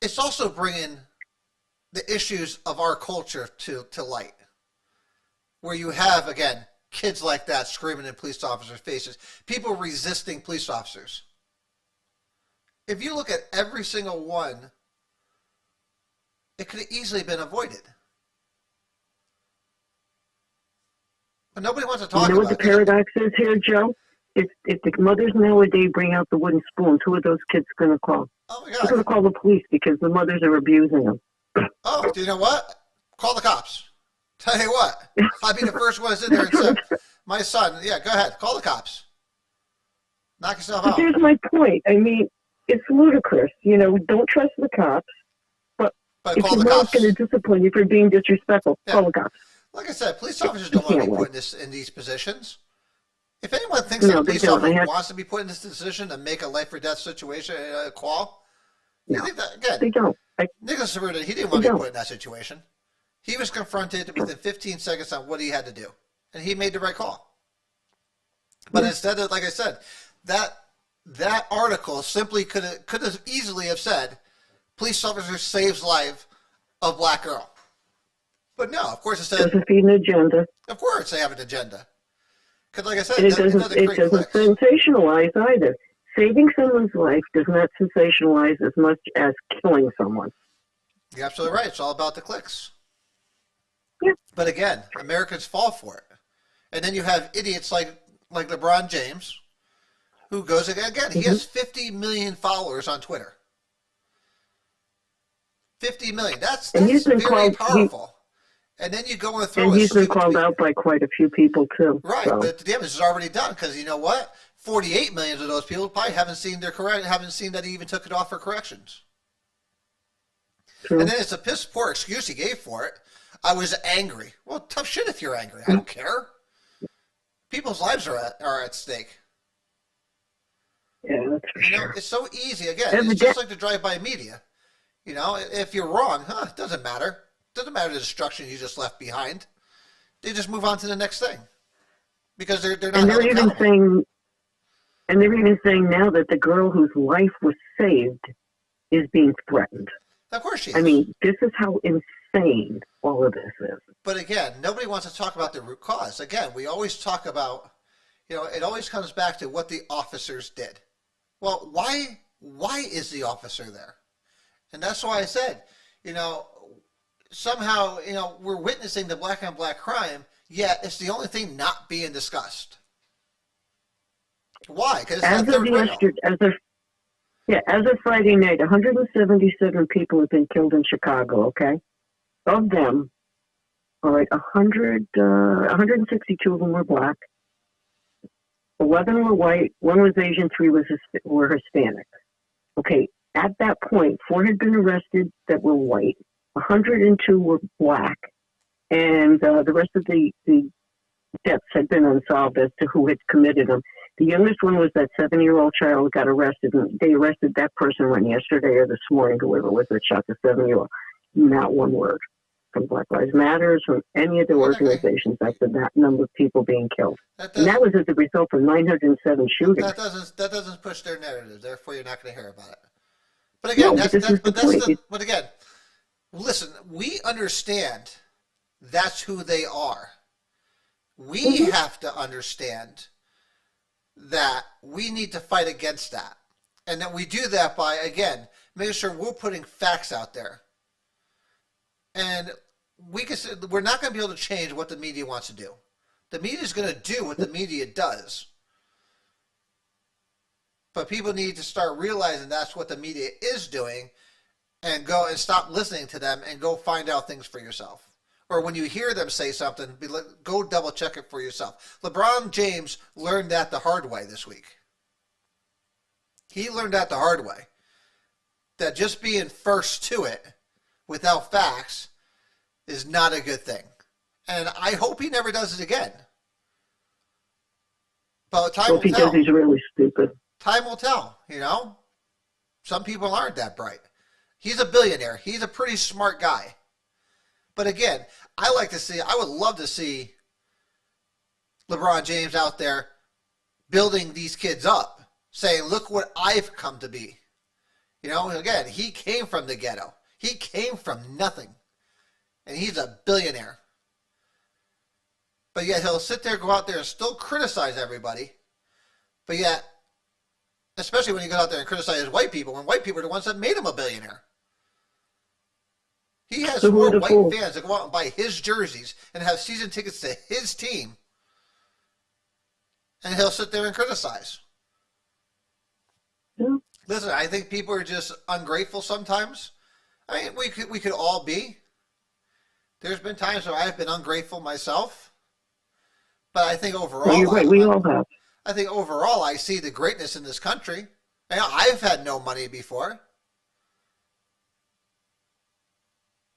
it's also bringing the issues of our culture to light, where you have, again, kids like that screaming in police officers' faces, people resisting police officers. If you look at every single one, it could have easily been avoided. But nobody wants to talk about it. You know what the paradox is here, Joe? If the mothers nowadays bring out the wooden spoons, who are those kids going to call? Oh, my God. They're going to call the police because the mothers are abusing them. Oh, do you know what? Call the cops. Tell you what, I'd be the first one to sit there and say, my son, go ahead, call the cops. Knock yourself out. But here's my point. I mean, it's ludicrous. You know, don't trust the cops. But But if call your the mom's cops. going to discipline you for being disrespectful, Yeah. call the cops. Like I said, police officers You don't want to can't be win. put in these positions. If anyone thinks that No, a they police don't. officer wants to be put in this position to make a life or death situation a call, you No, think that again? they don't. Nicholas Cerruta, he didn't They want to be don't. put in that situation. He was confronted within 15 seconds on what he had to do, and he made the right call. But instead of, like I said, that article simply could have easily have said, "Police officer saves life of black girl." But no, of course it said, Doesn't feed an agenda. of course they have an agenda. Because, like I said, And it doesn't create clicks. sensationalize either. Saving someone's life does not sensationalize as much as killing someone. You're absolutely right. It's all about the clicks. Yeah. But again, Americans fall for it. And then you have idiots like LeBron James, who goes again. He has 50 million followers on Twitter. 50 million. That's very powerful. And then you go and throw. And he's been called out by quite a few people too. Right, so. but the damage is already done because you know what? 48 million of those people probably haven't seen that he even took it off for corrections. True. And then it's a piss poor excuse he gave for it. I was angry. Well, tough shit if you're angry. I don't care. People's lives are at stake. Yeah, that's for sure. It's so easy. Again, it's just like the drive-by media. You know, if you're wrong, it doesn't matter. Doesn't matter the destruction you just left behind. They just move on to the next thing because they're not. And they're even saying now that the girl whose life was saved is being threatened. Of course she is. I mean, this is how insane all of this is. But again, nobody wants to talk about the root cause. Again, we always talk about, it always comes back to what the officers did. Well, why is the officer there? And that's why I said, somehow, we're witnessing the black on black crime, yet it's the only thing not being discussed. Why? Because it's not third rail. As of Friday night, 177 people have been killed in Chicago, okay? Of them, all right, 162 of them were black, 11 were white, 1 was Asian, 3 were Hispanic. Okay, at that point, 4 had been arrested that were white, 102 were black, and the rest of the deaths had been unsolved as to who had committed them. The youngest one was that 7-year-old child who got arrested, and they arrested that person yesterday or this morning, whoever it was that shot the 7-year-old. Not one word from Black Lives Matter, from any of the organizations after that number of people being killed. And that was as a result of 907 shootings. That doesn't push their narrative. Therefore, you're not going to hear about it. But again, but again, listen, we understand that's who they are. We have to understand that we need to fight against that. And that we do that by, again, making sure we're putting facts out there. And we're not going to be able to change what the media wants to do. The media is going to do what the media does. But people need to start realizing that's what the media is doing and go and stop listening to them and go find out things for yourself. Or when you hear them say something, go double check it for yourself. LeBron James learned that the hard way this week. He learned that the hard way. That just being first to it without facts is not a good thing. And I hope he never does it again. But time will tell. Because he's really stupid. Time will tell, Some people aren't that bright. He's a billionaire. He's a pretty smart guy. But again, I would love to see LeBron James out there building these kids up, saying, look what I've come to be. Again, he came from the ghetto. He came from nothing. And he's a billionaire. But yet he'll sit there, go out there and still criticize everybody. But yet, especially when you go out there and criticize white people, when white people are the ones that made him a billionaire. He has more white fans that go out and buy his jerseys and have season tickets to his team. And he'll sit there and criticize. Yeah. Listen, I think people are just ungrateful sometimes. I mean, we could all be. There's been times where I've been ungrateful myself. But I think overall... Well, you're right, we all have. I think overall I see the greatness in this country. I've had no money before,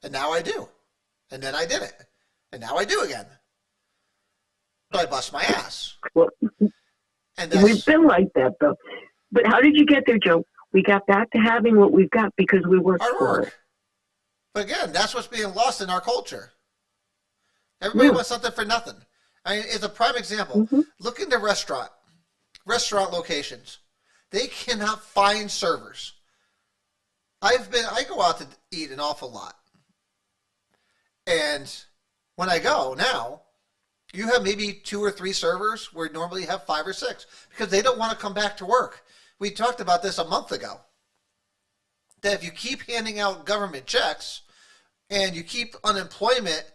and now I do. And then I did it. And now I do again. But I bust my ass. Well, And we've been like that, though. But how did you get there, Joe? We got back to having what we've got because we worked hard for it. work. But again, that's what's being lost in our culture. Everybody wants something for nothing. I mean, it's a prime example. Mm-hmm. Look into restaurant locations. They cannot find servers. I go out to eat an awful lot. And when I go now, you have maybe 2 or 3 servers where normally you have 5 or 6 because they don't want to come back to work. We talked about this a month ago. That if you keep handing out government checks and you keep unemployment,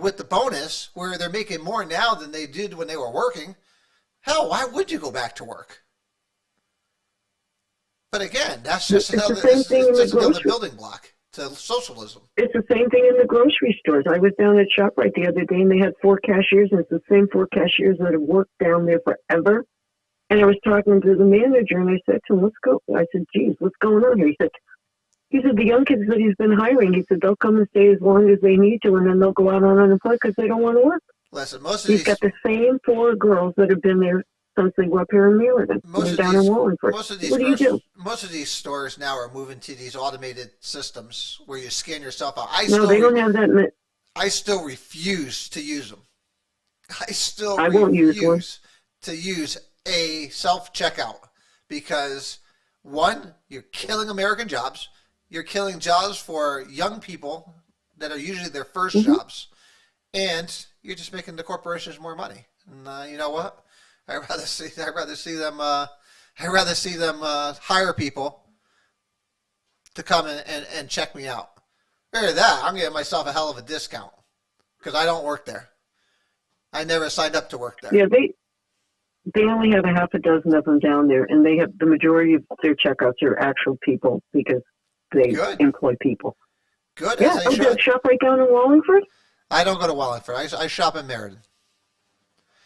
with the bonus where they're making more now than they did when they were working, hell, why would you go back to work? But again, that's just another building block to socialism. It's the same thing in the grocery stores. I was down at ShopRite the other day, and they had 4 cashiers, and it's the same 4 cashiers that have worked down there forever. And I was talking to the manager, and I said to him, "Let's go." I said, "Geez, what's going on here?" He said, the young kids that he's been hiring, he said, they'll come and stay as long as they need to, and then they'll go out on unemployment because they don't want to work. Listen, he's got the same 4 girls that have been there since they were up here in Meriden. Down in Wallingford. Most of these stores now are moving to these automated systems where you scan yourself out. They don't have that. I still refuse to use them. I won't use to use a self-checkout because, one, you're killing American jobs. You're killing jobs for young people that are usually their first jobs. And you're just making the corporations more money. And you know what? I'd rather see them hire people to come and check me out. Better that, I'm getting myself a hell of a discount because I don't work there. I never signed up to work there. Yeah, they only have a half a dozen of them down there, and they have the majority of their checkouts are actual people because they employ people. Good. Yeah, I'm going to shop right down in Wallingford. I don't go to Wallingford. I shop in Meriden.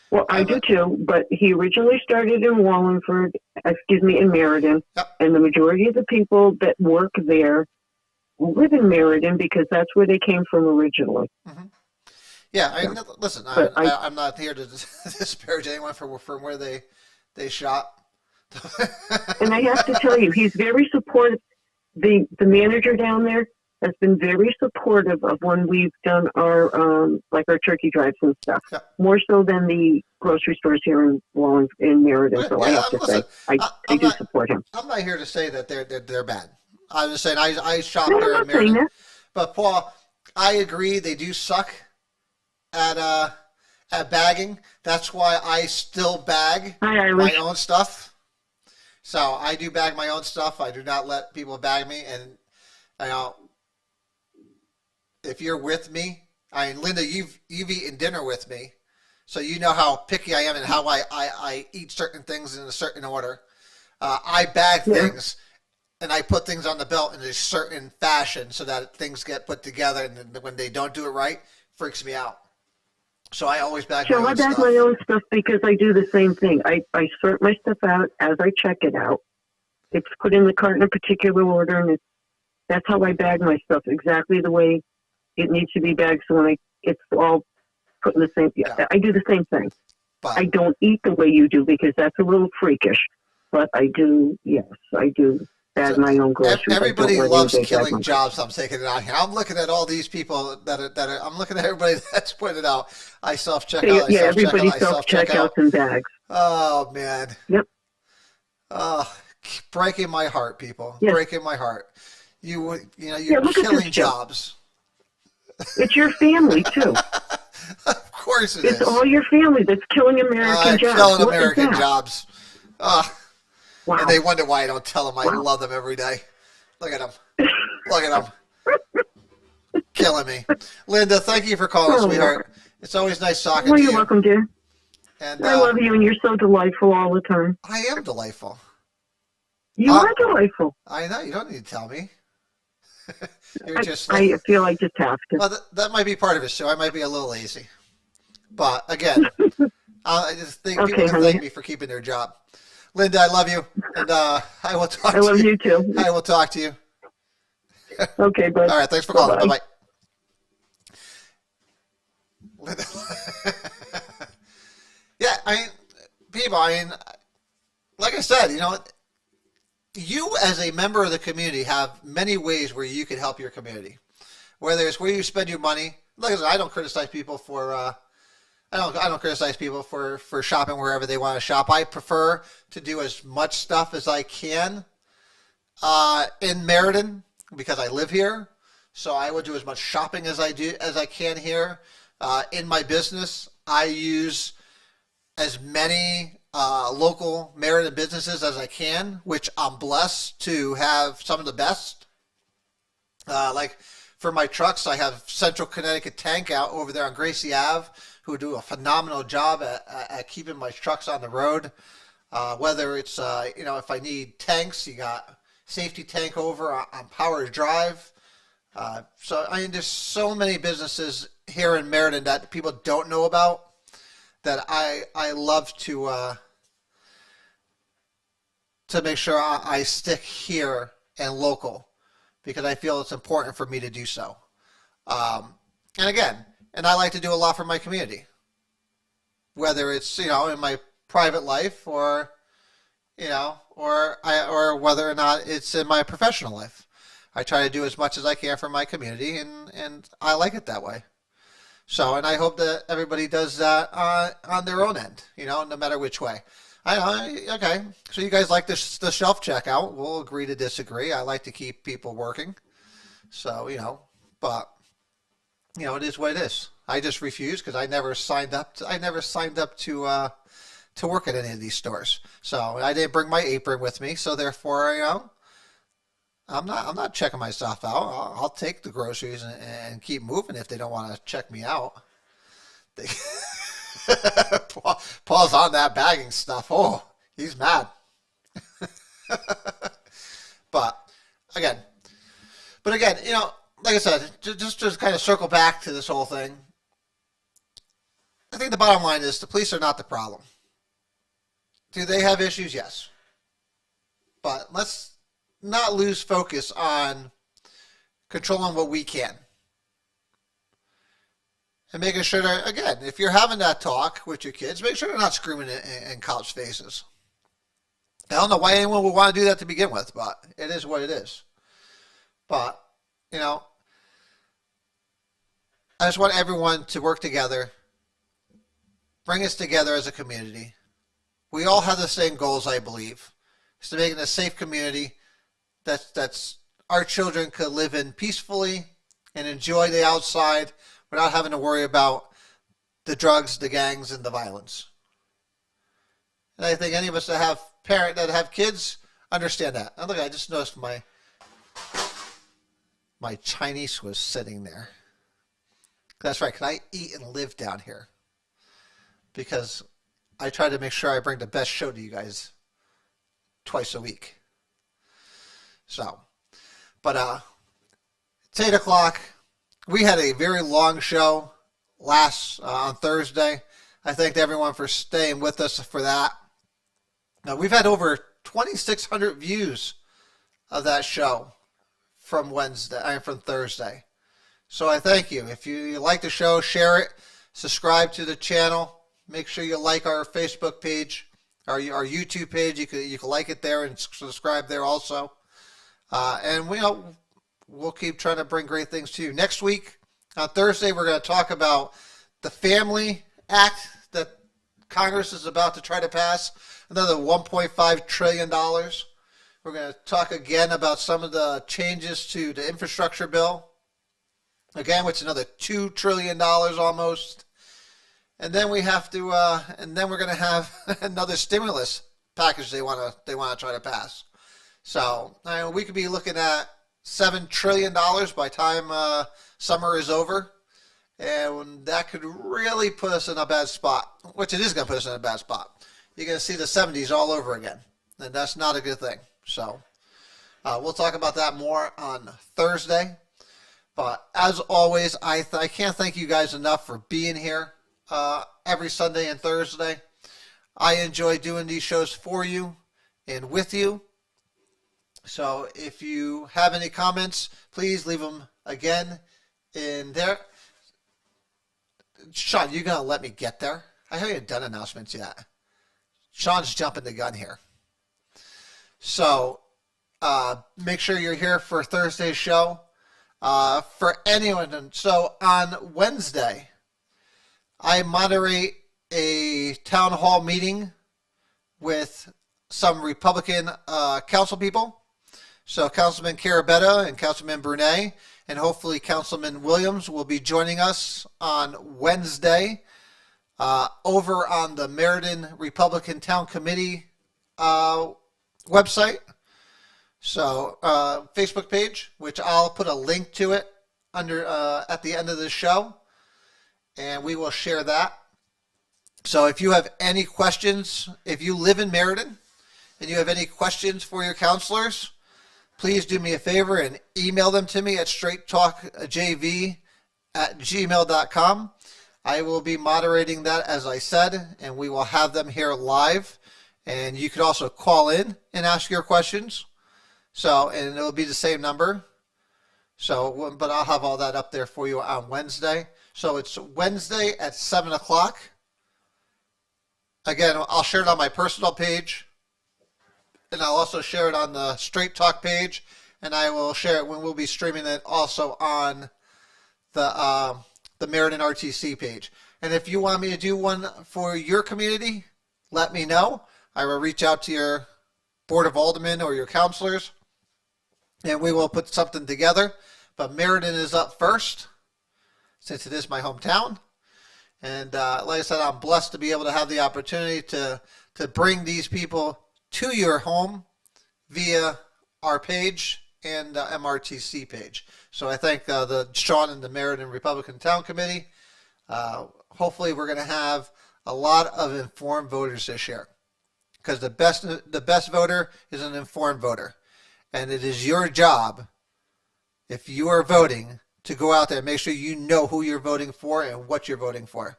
Well, I do too, but he originally started in in Meriden, and the majority of the people that work there live in Meriden because that's where they came from originally. Mm-hmm. Yeah, listen, I'm not here to disparage anyone from where they shop. And I have to tell you, he's very supportive. The manager down there has been very supportive of when we've done our our turkey drives and stuff. Yeah. More so than the grocery stores here in Meriden. So I have to say, I do support him. I'm not here to say that they're bad. I'm just saying I shop there in Meriden. But Paul, I agree they do suck at bagging. That's why I still bag my own stuff. So I do bag my own stuff. I do not let people bag me. And if you're with me, Linda, you've eaten dinner with me, so you know how picky I am and how I eat certain things in a certain order. I bag things, and I put things on the belt in a certain fashion so that things get put together, and when they don't do it right, it freaks me out. So I always bag my own stuff. I bag my own stuff because I do the same thing. I sort my stuff out as I check it out. It's put in the cart in a particular order, and that's how I bag my stuff, exactly the way it needs to be bagged. So when it's all put in the same, I do the same thing. But I don't eat the way you do because that's a little freakish. But I do, I do bag my own groceries. Everybody loves killing jobs. I'm taking it out here. I'm looking at all these people that are. I'm looking at everybody that's put it out. I self-check out. Yeah, everybody self-checkouts and bags. Oh man. Yep. Oh, breaking my heart, people. Yes. Breaking my heart. You're killing jobs. It's your family too. Of course it is. It's all your family that's killing American jobs. Killing American jobs. Wow. And they wonder why I don't tell them I love them every day. Look at them. Look at them. Killing me. Linda, thank you for calling, sweetheart. It's always nice talking to you. You're welcome, dear. And, I love you, and you're so delightful all the time. I am delightful. You are delightful. I know. You don't need to tell me. I feel I just have to. Well, that might be part of it, so I might be a little lazy. But, again, I just think people can thank me for keeping their job. Linda, I love you, and I will talk I to love you. you too. I will talk to you. Okay, bud. All right, thanks for calling. Bye Bye-bye. bye. Yeah, I mean, people. I mean, like I said, you as a member of the community have many ways where you can help your community. Whether it's where you spend your money. Like I said, I don't criticize people for. I don't criticize people for shopping wherever they want to shop. I prefer to do as much stuff as I can in Meriden because I live here. So I will do as much shopping as I can here. In my business, I use as many local Meriden businesses as I can, which I'm blessed to have some of the best. Like for my trucks, I have Central Connecticut Tank out over there on Gracie Ave, who do a phenomenal job at keeping my trucks on the road. Whether it's, if I need tanks, you got Safety Tank over on Powers Drive. So, I mean, there's so many businesses here in Meriden that people don't know about that I love to make sure I stick here and local because I feel it's important for me to do so. And again, and I like to do a lot for my community, whether it's in my private life or or whether or not it's in my professional life. I try to do as much as I can for my community, and I like it that way. So, and I hope that everybody does that on their own end, no matter which way. Okay, so you guys like the shelf checkout. We'll agree to disagree. I like to keep people working. So, but it is what it is. I just refuse because I never signed up. To work at any of these stores. So I didn't bring my apron with me. So therefore, I'm not checking myself out. I'll take the groceries and keep moving if they don't want to check me out. Paul's on that bagging stuff. Oh, he's mad. But again, like I said, just kind of circle back to this whole thing. I think the bottom line is the police are not the problem. Do they have issues? Yes. But let's not lose focus on controlling what we can. And making sure that, again, if you're having that talk with your kids, make sure they're not screaming in cops' faces. I don't know why anyone would want to do that to begin with, but it is what it is. But, I just want everyone to work together, bring us together as a community. We all have the same goals, I believe. It's to make it a safe community that's our children could live in peacefully and enjoy the outside without having to worry about the drugs, the gangs, and the violence. And I think any of us that have kids understand that. And look, I just noticed my Chinese was sitting there. That's right, because I eat and live down here. Because I try to make sure I bring the best show to you guys twice a week. So, but it's 8 o'clock. We had a very long show on Thursday. I thank everyone for staying with us for that. Now, we've had over 2,600 views of that show from Thursday. So I thank you. If you like the show, share it, subscribe to the channel. Make sure you like our Facebook page, our YouTube page. You can like it there and subscribe there also. And we'll keep trying to bring great things to you. Next week, on Thursday, we're going to talk about the Family Act that Congress is about to try to pass, another $1.5 trillion. We're going to talk again about some of the changes to the infrastructure bill, again, which is another $2 trillion almost. And then we're going to have another stimulus package they want to try to pass. So we could be looking at $7 trillion by the time summer is over, and that could really put us in a bad spot. Which it is going to put us in a bad spot. You're going to see the 70s all over again, and that's not a good thing. So we'll talk about that more on Thursday. But as always, I can't thank you guys enough for being here every Sunday and Thursday. I enjoy doing these shows for you. and with you. So if you have any comments, please leave them again in there. Sean, you gonna let me get there? I haven't done announcements yet. Sean's jumping the gun here. So make sure you're here for Thursday's show. For anyone, so on Wednesday, I moderate a town hall meeting with some Republican council people. So Councilman Carabetta and Councilman Brunet and hopefully Councilman Williams will be joining us on Wednesday over on the Meriden Republican Town Committee website. So Facebook page, which I'll put a link to it under at the end of the show, and we will share that. So if you have any questions, if you live in Meriden and you have any questions for your counselors, please do me a favor and email them to me at straighttalkjv@gmail.com. I will be moderating that, as I said, and we will have them here live. And you could also call in and ask your questions. So, and it'll be the same number. So, but I'll have all that up there for you on Wednesday. So it's Wednesday at 7 o'clock. Again, I'll share it on my personal page. And I'll also share it on the Straight Talk page. And I will share it when we'll be streaming it also on the Meriden RTC page. And if you want me to do one for your community, let me know. I will reach out to your Board of Aldermen or your counselors, and we will put something together. But Meriden is up first, since it is my hometown. And like I said, I'm blessed to be able to have the opportunity to bring these people to your home via our page and MRTC page. So I thank the Sean and the Meriden Republican Town Committee. Hopefully we're going to have a lot of informed voters this year, because the best voter is an informed voter. And it is your job, if you are voting, to go out there and make sure you know who you're voting for and what you're voting for.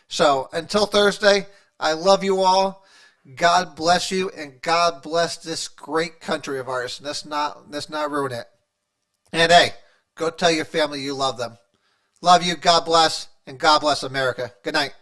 So until Thursday, I love you all. God bless you, and God bless this great country of ours. Let's not ruin it. And hey, go tell your family you love them. Love you, God bless, and God bless America. Good night.